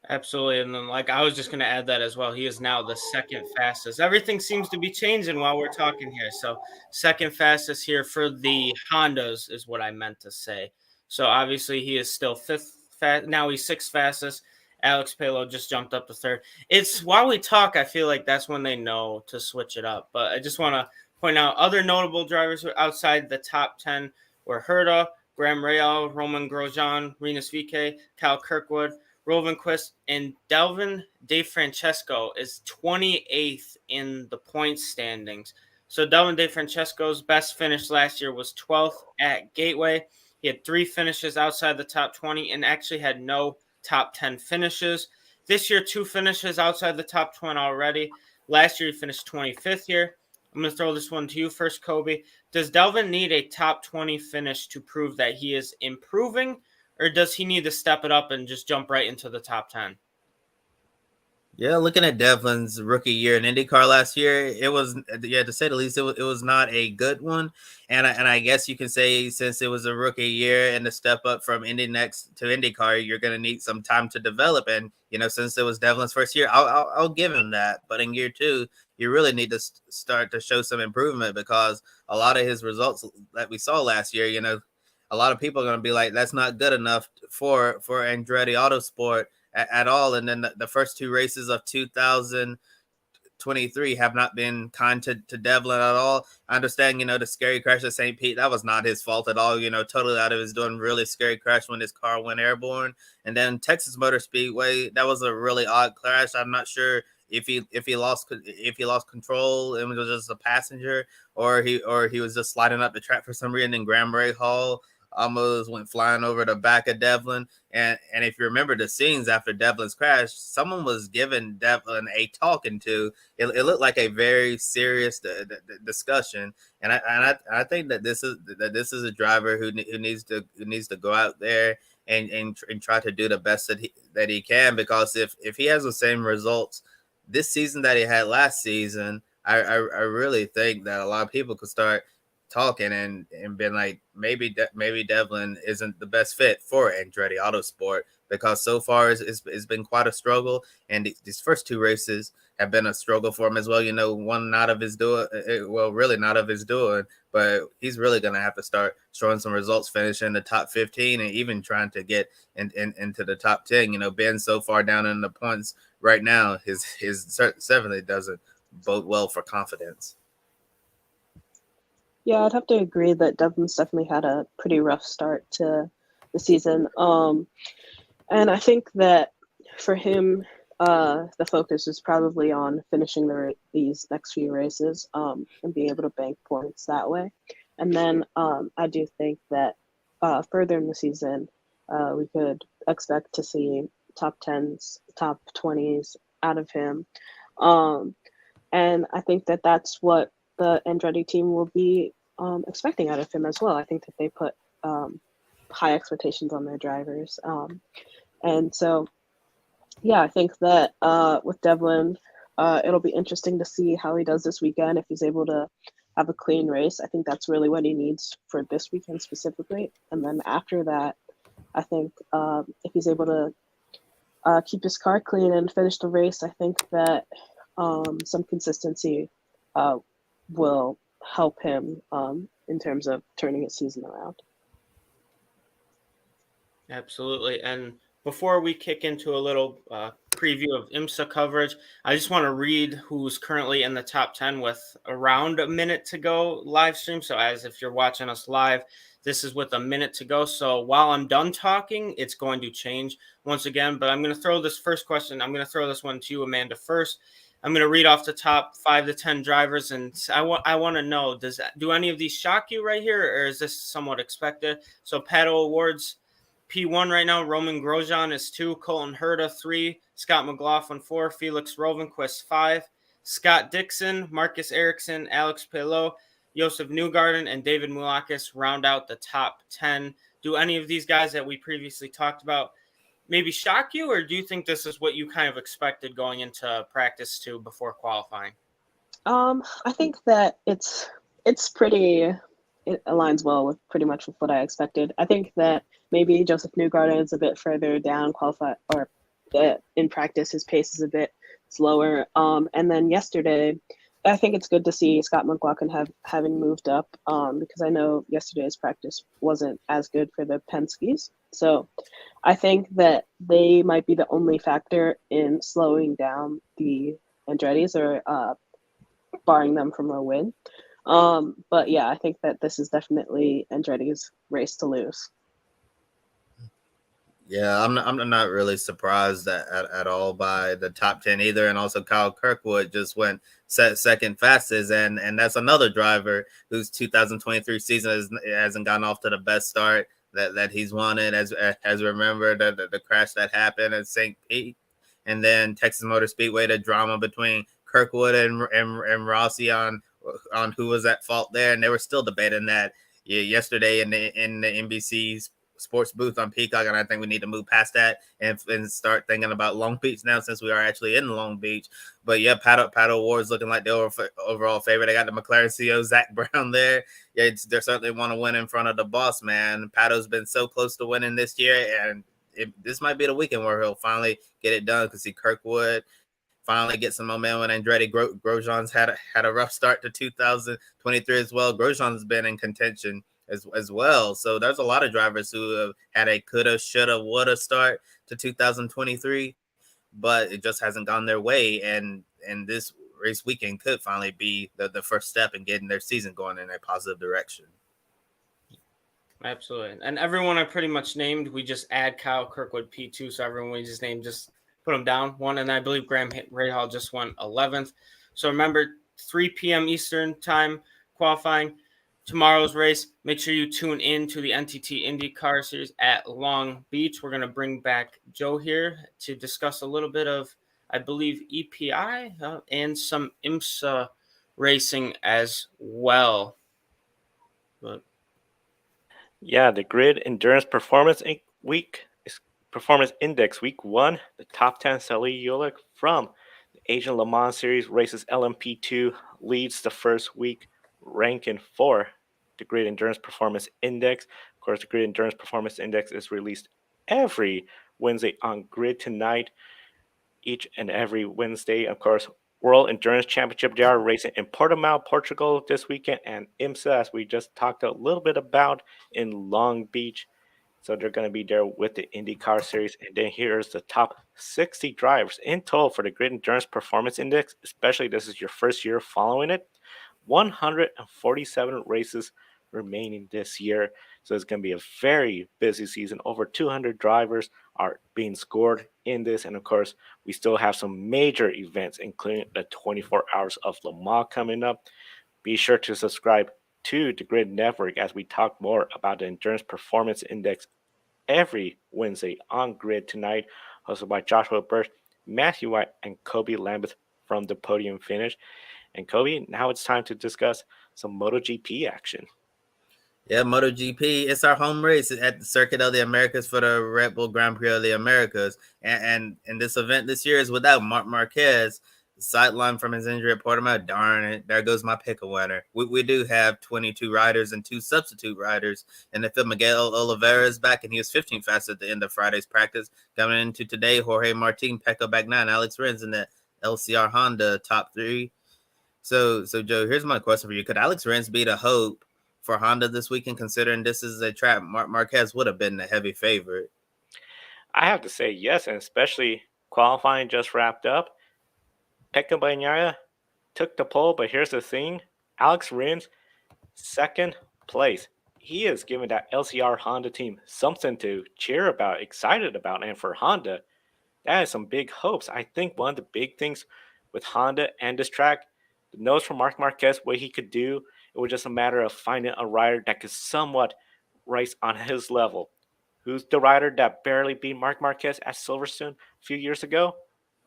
Absolutely. And then, like, I was just going to add that as well. He is now the second fastest. Everything seems to be changing while we're talking here. So, second fastest here for the Hondas is what I meant to say. So, obviously, he is still fifth. Now he's sixth fastest. Alex Palou just jumped up to third. It's while we talk, I feel like that's when they know to switch it up. But I just want to point out other notable drivers outside the top 10 were Herta, Graham Rahal, Roman Grosjean, Rinus VeeKay, Kyle Kirkwood, Rovenquist, and Delvin DeFrancesco is 28th in the points standings. So Delvin DeFrancesco's best finish last year was 12th at Gateway. He had 3 finishes outside the top 20 and actually had no top 10 finishes. This year, 2 finishes outside the top 20 already. Last year, he finished 25th here. I'm going to throw this one to you first, Kobe. Does Delvin need a top 20 finish to prove that he is improving, or does he need to step it up and just jump right into the top 10? Yeah, looking at Devlin's rookie year in IndyCar last year, it was, yeah, to say the least, it was not a good one. And I guess you can say since it was a rookie year and the step up from Indy Next to IndyCar, you're going to need some time to develop. And since it was Devlin's first year, I'll give him that. But in year 2, you really need to start to show some improvement because a lot of his results that we saw last year, a lot of people are going to be like, that's not good enough for Andretti Autosport at all. And then the first 2 races of 2023 have not been kind to Devlin at all. I understand, the scary crash at St. Pete, that was not his fault at all, totally out of his doing. Really scary crash when his car went airborne. And then Texas Motor Speedway, that was a really odd crash. I'm not sure if he lost control and was just a passenger, or he was just sliding up the track for some reason. And Graham Rahal almost went flying over the back of Devlin. And if you remember the scenes after Devlin's crash, someone was giving Devlin a talking to. It looked like a very serious discussion. And I think that this is a driver who needs to go out there and try to do the best that he can, because if he has the same results this season that he had last season, I really think that a lot of people could start talking and been like, maybe Devlin isn't the best fit for Andretti Autosport, because so far it's been quite a struggle, and these first 2 races have been a struggle for him as well. One not of his doing, really not of his doing, but he's really going to have to start showing some results, finishing in the top 15 and even trying to get into the top 10. Ben so far down in the points right now, his certainly doesn't bode well for confidence. Yeah, I'd have to agree that Devlin's definitely had a pretty rough start to the season. And I think that for him, the focus is probably on finishing these next few races and being able to bank points that way. And then I do think that further in the season, we could expect to see top 10s, top 20s out of him. And I think that that's what the Andretti team will be expecting out of him as well. I think that they put high expectations on their drivers. And so, yeah, I think that with Devlin, it'll be interesting to see how he does this weekend, if he's able to have a clean race. I think that's really what he needs for this weekend specifically. And then after that, I think if he's able to keep his car clean and finish the race, I think that some consistency will help him in terms of turning his season around. Absolutely. And before we kick into a little preview of IMSA coverage, I just want to read who's currently in the top 10 with around a minute to go live stream. So as if you're watching us live, this is with a minute to go. So while I'm done talking, it's going to change once again. But I'm going to throw this first question. I'm going to throw this one to you, Amanda, first. I'm going to read off the top 5 to 10 drivers, and I want to know, do any of these shock you right here, or is this somewhat expected? So Pato O'Ward's P1 right now. Roman Grosjean is 2, Colton Herta 3, Scott McLaughlin 4, Felix Rovenquist 5, Scott Dixon, Marcus Ericsson, Alex Palou, Josef Newgarden, and David Mulakis round out the top 10. Do any of these guys that we previously talked about maybe shock you, or do you think this is what you kind of expected going into practice too before qualifying? I think that it's pretty. It aligns well with pretty much with what I expected. I think that maybe Josef Newgarden is a bit further down in practice his pace is a bit slower. And then yesterday, I think it's good to see Scott McLaughlin having moved up because I know yesterday's practice wasn't as good for the Penske's. So I think that they might be the only factor in slowing down the Andretti's or barring them from a win. But yeah, I think that this is definitely Andretti's race to lose. Yeah, I'm not really surprised at all by the top 10 either. And also Kyle Kirkwood just went second fastest. And that's another driver whose 2023 season hasn't gotten off to the best start that he's wanted. As remember the crash that happened at St. Pete, and then Texas Motor Speedway, the drama between Kirkwood and Rossi on who was at fault there. And they were still debating that yesterday in the NBC's sports booth on Peacock, and I think we need to move past that and start thinking about Long Beach now, since we are actually in Long Beach. But yeah, Pato O'Ward's looking like the overall favorite. They got the McLaren CEO Zach Brown there. Yeah, they certainly want to win in front of the boss, man. Pato's been so close to winning this year, and this might be the weekend where he'll finally get it done, because see Kirkwood finally get some momentum. And Andretti Grosjean's had a rough start to 2023 as well. Grosjean's been in contention as well. So there's a lot of drivers who have had a coulda, shoulda, woulda start to 2023, but it just hasn't gone their way. And this race weekend could finally be the first step in getting their season going in a positive direction. Absolutely. And everyone I pretty much named, we just add Kyle Kirkwood P2. So everyone we just named, just put them down one. And I believe Graham Rahal just went 11th. So remember, 3 p.m. Eastern time qualifying. Tomorrow's race, make sure you tune in to the NTT INDYCAR Series at Long Beach. We're going to bring back Joe here to discuss a little bit of, I believe, EPI and some IMSA racing as well. But yeah, the Grid Endurance Performance Index Week 1, the top 10 Sally Yulik from the Asian Le Mans Series races LMP2 leads the first week, ranking 4. The Grid Endurance Performance Index. Of course, the Grid Endurance Performance Index is released every Wednesday on Grid Tonight, each and every Wednesday. Of course, World Endurance Championship, they are racing in Portimao, Portugal this weekend, and IMSA, as we just talked a little bit about, in Long Beach. So they're going to be there with the IndyCar Series. And then here's the top 60 drivers in total for the Grid Endurance Performance Index, especially this is your first year following it. 147 races remaining this year. So it's going to be a very busy season. Over 200 drivers are being scored in this. And of course, we still have some major events, including the 24 Hours of Le Mans coming up. Be sure to subscribe to the Grid Network as we talk more about the Endurance Performance Index every Wednesday on Grid Tonight, hosted by Joshua Burst, Matthew White, and Kobe Lambeth from the Podium Finish. And Kobe, now it's time to discuss some MotoGP action. Yeah, MotoGP, it's our home race at the Circuit of the Americas for the Red Bull Grand Prix of the Americas. And this event this year is without Marc Marquez, sidelined from his injury at Portimao. Darn it, there goes my pick a winner. We do have 22 riders and 2 substitute riders. And if Miguel Oliveira is back, and he was 15th fast at the end of Friday's practice. Coming into today, Jorge Martin, Pecco Bagnaia, and Alex Rins in the LCR Honda top 3. So Joe, here's my question for you. Could Alex Rins be the hope for Honda this weekend, considering this is a track Marc Marquez would have been the heavy favorite? I have to say yes, and especially qualifying just wrapped up. Pecco Bagnaia took the pole, but here's the thing. Alex Rins, second place. He is giving that LCR Honda team something to cheer about, excited about, and for Honda, that is some big hopes. I think one of the big things with Honda and this track, the nose from Marc Marquez, what he could do, it was just a matter of finding a rider that could somewhat race on his level. Who's the rider that barely beat Marc Marquez at Silverstone a few years ago?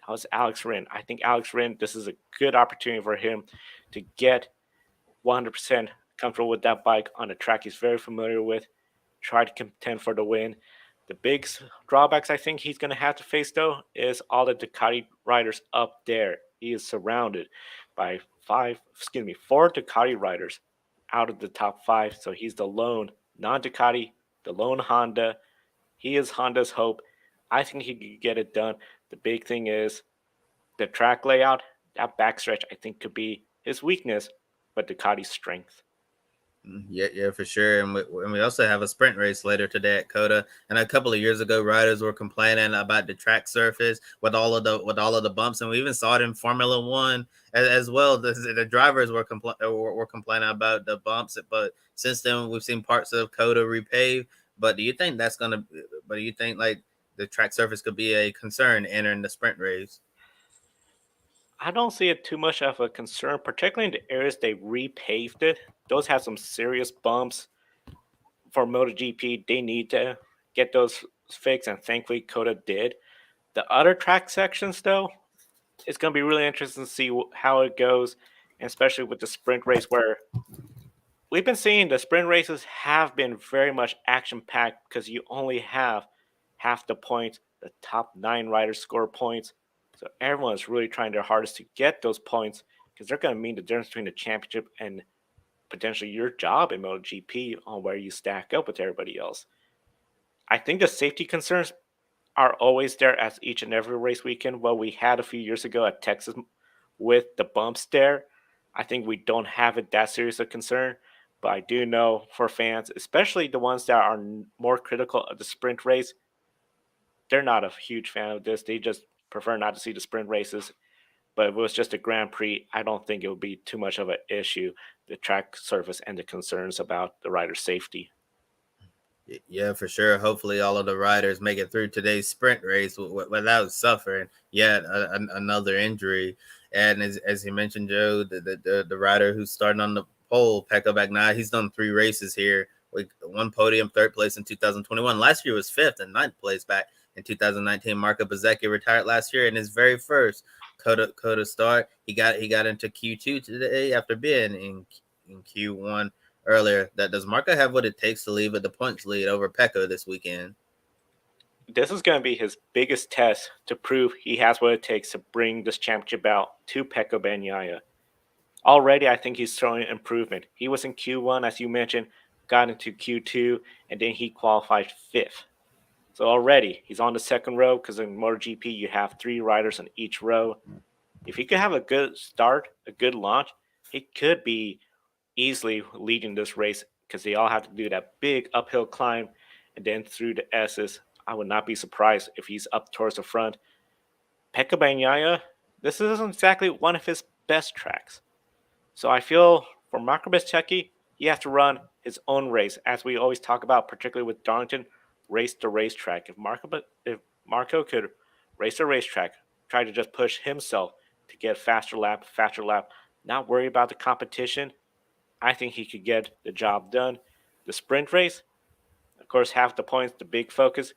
That was Alex Rins. I think Alex Rins, this is a good opportunity for him to get 100% comfortable with that bike on a track he's very familiar with, try to contend for the win. The big drawbacks I think he's going to have to face, though, is all the Ducati riders up there. He is surrounded by 4 Ducati riders out of the top 5. So he's the lone non-Ducati, the lone Honda. He is Honda's hope. I think he could get it done. The big thing is the track layout. That backstretch, I think, could be his weakness, but Ducati's strength. Yeah, for sure. And we also have a sprint race later today at COTA. And a couple of years ago, riders were complaining about the track surface with all of the bumps, and we even saw it in Formula One as well. The drivers were complaining about the bumps, but since then we've seen parts of COTA repaved. But do you think like the track surface could be a concern entering the sprint race? I don't see it too much of a concern, particularly in the areas they repaved it. Those have some serious bumps. For MotoGP, they need to get those fixed, and thankfully COTA did. The other track sections, though, it's going to be really interesting to see how it goes, and especially with the sprint race, where we've been seeing the sprint races have been very much action-packed because you only have half the points. The top 9 riders score points. So everyone's really trying their hardest to get those points because they're going to mean the difference between the championship and potentially your job in MotoGP on where you stack up with everybody else. I think the safety concerns are always there as each and every race weekend. What we had a few years ago at Texas with the bumps there, I think we don't have it that serious a concern. But I do know for fans, especially the ones that are more critical of the sprint race, they're not a huge fan of this. They just prefer not to see the sprint races. But if it was just a Grand Prix, I don't think it would be too much of an issue, the track surface and the concerns about the rider's safety. Yeah, for sure. Hopefully all of the riders make it through today's sprint race without suffering yet another injury. And as you mentioned, Joe, the rider who's starting on the pole, Pecco Bagnaia, he's done 3 races here. With 1 podium, 3rd place in 2021. Last year was 5th and 9th place back in 2019. Marco Bezzecchi retired last year in his very first COTA start. He got into Q2 today after being in Q1 earlier. Does Marco have what it takes to leave at the points lead over Pecco this weekend? This is going to be his biggest test to prove he has what it takes to bring this championship out to Pecco Bagnaia. Already, I think he's showing improvement. He was in Q1, as you mentioned, got into Q2, and then he qualified 5th. So already, he's on the second row because in MotoGP, you have 3 riders on each row. If he could have a good start, a good launch, he could be easily leading this race because they all have to do that big uphill climb and then through the S's. I would not be surprised if he's up towards the front. Pecco Bagnaia, this isn't exactly one of his best tracks. So I feel for Marco Bezzecchi, he has to run his own race, as we always talk about, particularly with Darlington, race the racetrack. If Marco could race the racetrack, try to just push himself to get faster lap, not worry about the competition, I think he could get the job done. The sprint race, of course, half the points, the big focus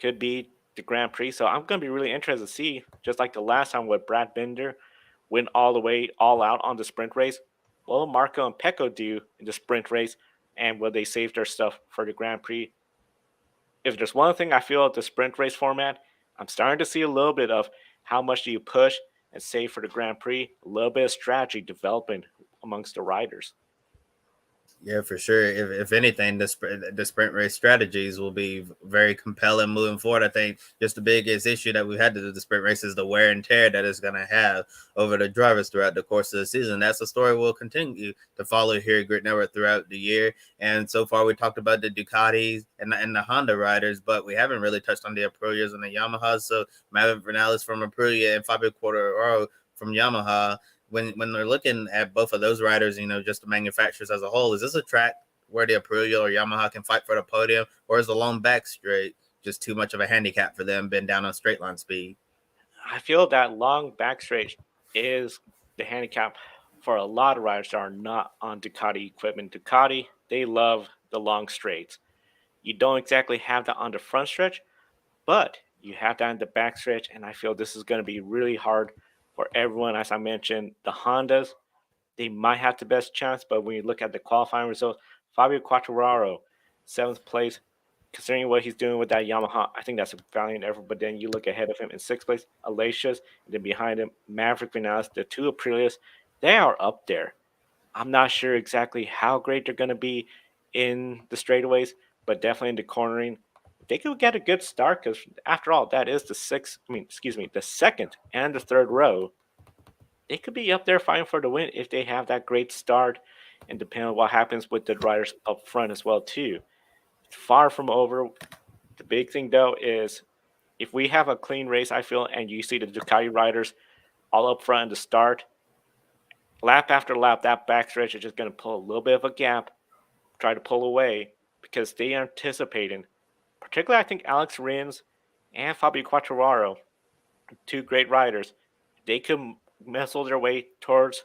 could be the Grand Prix. So I'm going to be really interested to see, just like the last time with Brad Binder went all the way, all out on the sprint race. What will Marco and Pecco do in the sprint race? And will they save their stuff for the Grand Prix? If there's one thing I feel at the sprint race format, I'm starting to see a little bit of how much do you push and save for the Grand Prix, a little bit of strategy developing amongst the riders. Yeah, for sure. If anything, the sprint race strategies will be very compelling moving forward. I think just the biggest issue that we've had to do the sprint race is the wear and tear that it's going to have over the drivers throughout the course of the season. That's a story we'll continue to follow here at Grit Network throughout the year. And so far, we talked about the Ducatis and the Honda riders, but we haven't really touched on the Aprilias and the Yamahas. So Maverick Vinales from Aprilia and Fabio Quartararo from Yamaha. When they're looking at both of those riders, just the manufacturers as a whole, is this a track where the Aprilia or Yamaha can fight for the podium, or is the long back straight just too much of a handicap for them, been down on straight line speed? I feel that long back straight is the handicap for a lot of riders that are not on Ducati equipment. Ducati, they love the long straights. You don't exactly have that on the front stretch, but you have that in the back stretch, and I feel this is going to be really hard for everyone. As I mentioned, the Hondas, they might have the best chance, but when you look at the qualifying results, Fabio Quartararo, 7th place, considering what he's doing with that Yamaha, I think that's a valiant effort. But then you look ahead of him in 6th place, Alesia's, and then behind him, Maverick Vinales, the two Aprilias, they are up there. I'm not sure exactly how great they're going to be in the straightaways, but definitely in the cornering, they could get a good start because, after all, that is the second and the third row. They could be up there fighting for the win if they have that great start, and depending on what happens with the riders up front as well too. It's far from over. The big thing though is if we have a clean race, I feel, and you see the Ducati riders all up front in the start, lap after lap, that backstretch is just going to pull a little bit of a gap, try to pull away because they are anticipating, particularly I think Alex Rins and Fabio Quartararo, two great riders, they could muscle their way towards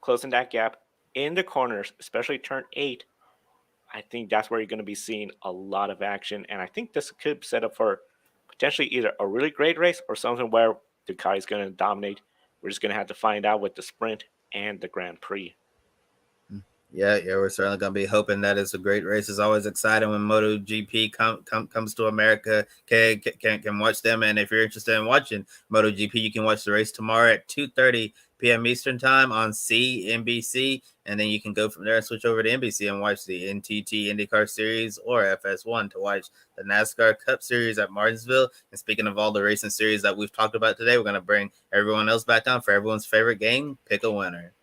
closing that gap in the corners, especially turn 8. I think that's where you're going to be seeing a lot of action, and I think this could set up for potentially either a really great race or something where Ducati is going to dominate. We're just going to have to find out with the sprint and the Grand Prix. Yeah, we're certainly going to be hoping that it's a great race. It's always exciting when MotoGP comes to America. Can watch them, and if you're interested in watching MotoGP, you can watch the race tomorrow at 2:30 p.m. Eastern Time on CNBC, and then you can go from there and switch over to NBC and watch the NTT INDYCAR Series or FS1 to watch the NASCAR Cup Series at Martinsville. And speaking of all the racing series that we've talked about today, we're going to bring everyone else back on for everyone's favorite game, Pick a Winner.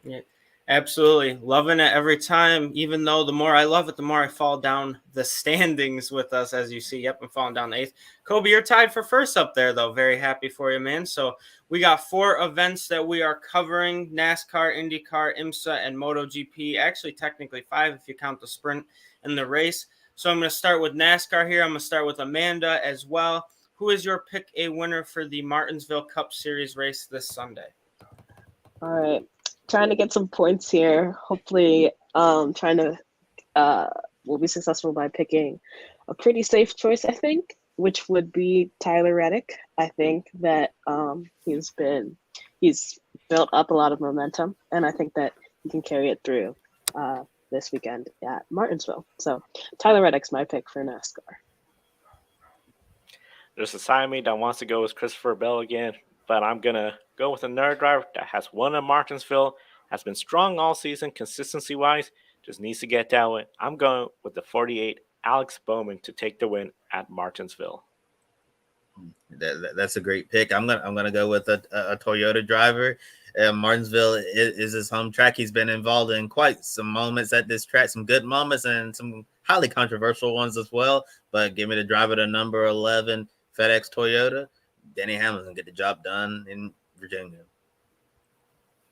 Yeah. Absolutely. Loving it every time, even though the more I love it, the more I fall down the standings with us, as you see. Yep, I'm falling down 8th. Kobe, you're tied for first up there, though. Very happy for you, man. So we got 4 events that we are covering: NASCAR, IndyCar, IMSA, and MotoGP. Actually, technically 5 if you count the sprint and the race. So I'm going to start with NASCAR here. I'm going to start with Amanda as well. Who is your pick a winner for the Martinsville Cup Series race this Sunday? All right. Trying to get some points here. Hopefully, we'll be successful by picking a pretty safe choice, I think, which would be Tyler Reddick. I think that he's built up a lot of momentum, and I think that he can carry it through this weekend at Martinsville. So Tyler Reddick's my pick for NASCAR. There's a side of me that wants to go with Christopher Bell again, but I'm going to go with another driver that has won at Martinsville, has been strong all season consistency-wise, just needs to get that win. I'm going with the 48, Alex Bowman, to take the win at Martinsville. That's a great pick. I'm gonna go with a Toyota driver. Martinsville is his home track. He's been involved in quite some moments at this track, some good moments and some highly controversial ones as well. But give me the driver to number 11, FedEx Toyota. Denny Hamlin get the job done in Virginia.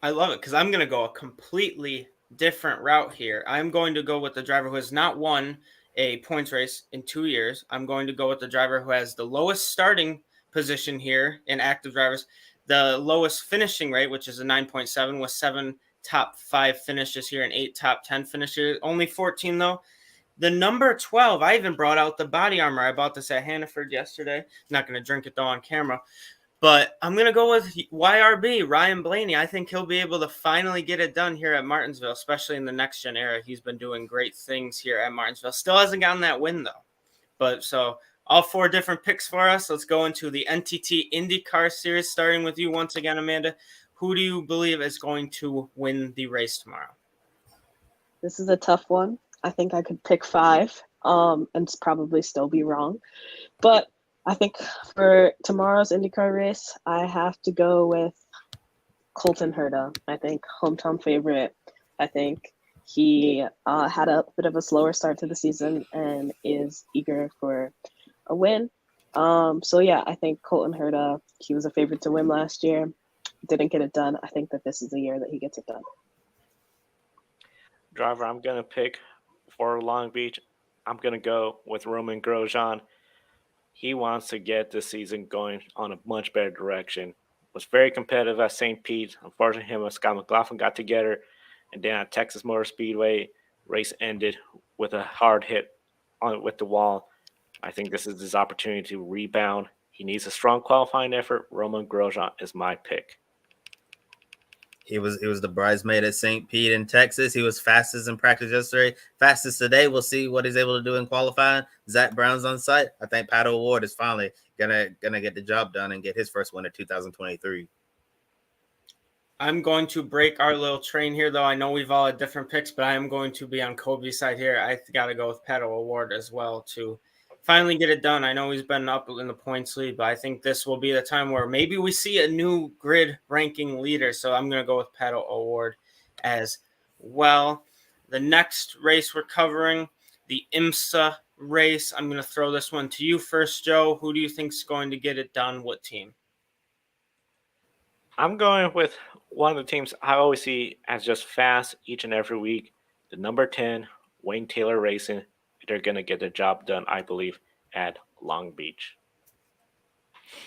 I love it because I'm going to go a completely different route here. I'm going to go with the driver who has not won a points race in 2 years. I'm going to go with the driver who has the lowest starting position here in active drivers, the lowest finishing rate, which is a 9.7, with 7 top 5 finishes here and 8 top 10 finishes. Only 14 though. The number 12, I even brought out the body armor. I bought this at Hannaford yesterday. Not going to drink it though on camera. But I'm going to go with YRB, Ryan Blaney. I think he'll be able to finally get it done here at Martinsville, especially in the next gen era. He's been doing great things here at Martinsville. Still hasn't gotten that win, though. But so all 4 different picks for us. Let's go into the NTT INDYCAR Series, starting with you once again, Amanda. Who do you believe is going to win the race tomorrow? This is a tough one. I think I could pick 5 and probably still be wrong. But I think for tomorrow's IndyCar race, I have to go with Colton Herta. I think hometown favorite. I think he had a bit of a slower start to the season and is eager for a win. So yeah, I think Colton Herta, he was a favorite to win last year. Didn't get it done. I think that this is the year that he gets it done. Driver I'm going to pick for Long Beach, I'm going to go with Roman Grosjean. He wants to get this season going on a much better direction. Was very competitive at St. Pete. Unfortunately, him and Scott McLaughlin got together, and then at Texas Motor Speedway, race ended with a hard hit with the wall. I think this is his opportunity to rebound. He needs a strong qualifying effort. Roman Grosjean is my pick. He was the bridesmaid at St. Pete in Texas. He was fastest in practice yesterday. Fastest today. We'll see what he's able to do in qualifying. Zach Brown's on site. I think Pato O'Ward is finally gonna get the job done and get his first win of 2023. I'm going to break our little train here, though. I know we've all had different picks, but I am going to be on Kobe's side here. I got to go with Pato O'Ward as well to finally get it done. I know he's been up in the points lead, but I think this will be the time where maybe we see a new grid ranking leader. So I'm going to go with Pato O'Ward as well. The next race we're covering, the IMSA race. I'm going to throw this one to you first, Joe. Who do you think is going to get it done? What team? I'm going with one of the teams I always see as just fast each and every week. The number 10, Wayne Taylor Racing. They're going to get the job done, I believe, at Long Beach.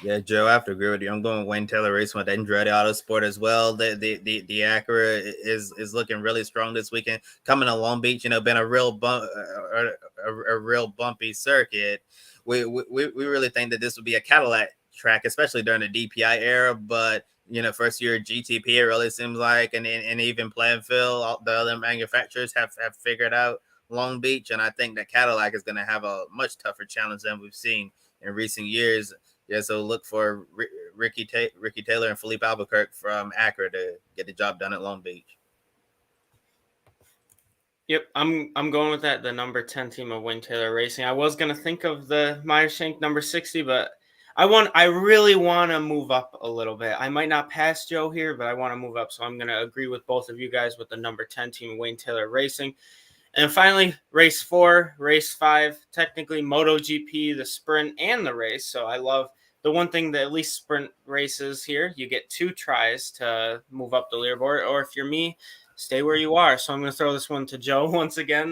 Yeah, Joe, I have to agree with you. I'm going Wayne Taylor Racing with Andretti Autosport as well. The Acura is looking really strong this weekend. Coming to Long Beach, been a real bumpy circuit. We really think that this would be a Cadillac track, especially during the DPI era. But first year GTP, it really seems like, and even Plainfield, all the other manufacturers have figured out Long Beach, and I think that Cadillac is going to have a much tougher challenge than we've seen in recent years. Yeah, so look for Ricky Taylor and Felipe Albuquerque from Acura to get the job done at Long Beach. Yep, I'm going with that. The number 10 team of Wayne Taylor Racing. I was going to think of the Meyershank number 60, but I really want to move up a little bit. I might not pass Joe here, but I want to move up. So I'm going to agree with both of you guys with the number 10 team of Wayne Taylor Racing. And finally, race 4, race 5, technically MotoGP, the sprint and the race. So I love the one thing that at least sprint races here, you get 2 tries to move up the leaderboard. Or if you're me, stay where you are. So I'm going to throw this one to Joe once again.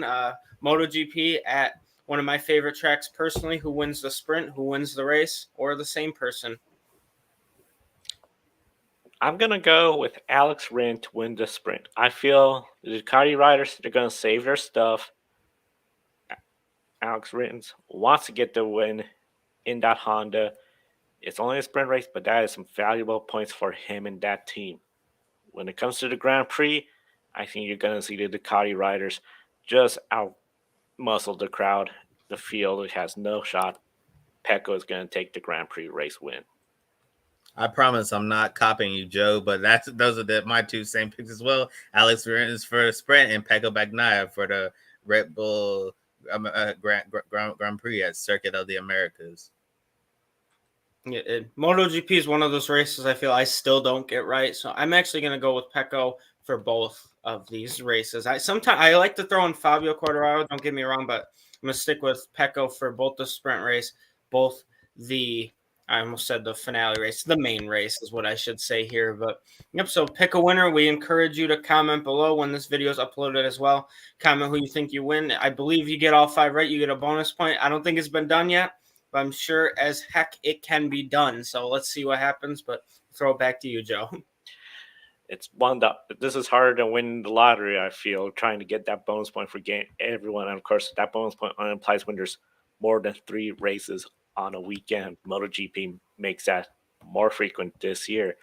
MotoGP at one of my favorite tracks personally. Who wins the sprint? Who wins the race? Or the same person? I'm going to go with Alex Rins to win the sprint. I feel the Ducati riders, they're going to save their stuff. Alex Rins wants to get the win in that Honda. It's only a sprint race, but that is some valuable points for him and that team. When it comes to the Grand Prix, I think you're going to see the Ducati riders just out-muscle the crowd. The field has no shot. Pecco is going to take the Grand Prix race win. I promise I'm not copying you, Joe, but those are my 2 same picks as well. Alex Rins for the sprint and Pecco Bagnaia for the Red Bull Grand Prix at Circuit of the Americas. Yeah, MotoGP is one of those races I feel I still don't get right. So I'm actually going to go with Pecco for both of these races. I like to throw in Fabio Quartararo, don't get me wrong, but I'm going to stick with Pecco for both the sprint race, both the I almost said the finale race. The main race is what I should say here. But yep, so pick a winner. We encourage you to comment below when this video is uploaded as well. Comment who you think you win. I believe you get all 5 right, you get a bonus point. I don't think it's been done yet, but I'm sure as heck it can be done. So let's see what happens. But throw it back to you, Joe. It's one that this is harder than winning the lottery, I feel, trying to get that bonus point for everyone. And of course, that bonus point only applies when there's more than 3 races on a weekend. MotoGP makes that more frequent this year.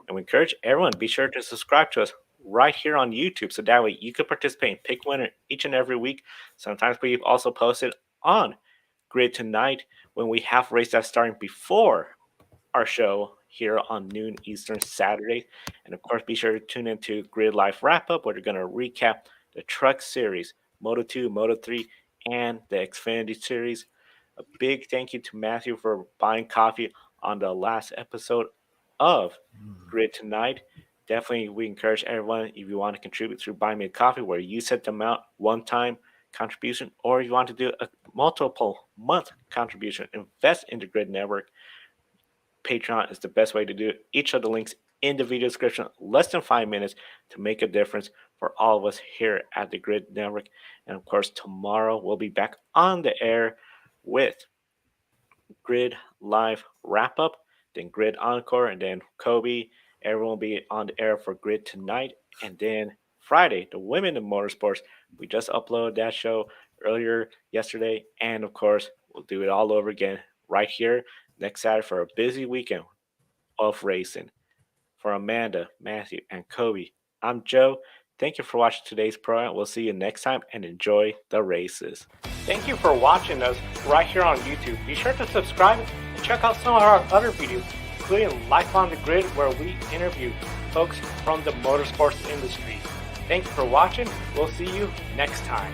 And we encourage everyone, be sure to subscribe to us right here on YouTube, so that way you can participate and pick winner each and every week. Sometimes we've also posted on Grid Tonight when we have races that's starting before our show here on noon Eastern Saturday. And of course, be sure to tune into Grid Live Wrap Up, where they're going to recap the Truck Series, Moto 2, Moto 3, and the Xfinity Series. A big thank you to Matthew for buying coffee on the last episode of Grid Tonight. Definitely, we encourage everyone, if you want to contribute through Buy Me a Coffee, where you set the amount one-time contribution, or if you want to do a multiple month contribution, invest in the Grid Network, Patreon is the best way to do it. Each of the links in the video description, less than 5 minutes to make a difference for all of us here at the Grid Network. And of course, tomorrow we'll be back on the air with Grid Live Wrap Up, then Grid Encore, and then Kobe. Everyone will be on the air for Grid Tonight. And then Friday, the Women in Motorsports. We just uploaded that show earlier yesterday. And of course, we'll do it all over again right here next Saturday for a busy weekend of racing. For Amanda, Matthew, and Kobe, I'm Joe. Thank you for watching today's program. We'll see you next time, and enjoy the races. Thank you for watching us right here on YouTube. Be sure to subscribe and check out some of our other videos, including Life on the Grid, where we interview folks from the motorsports industry. Thank you for watching. We'll see you next time.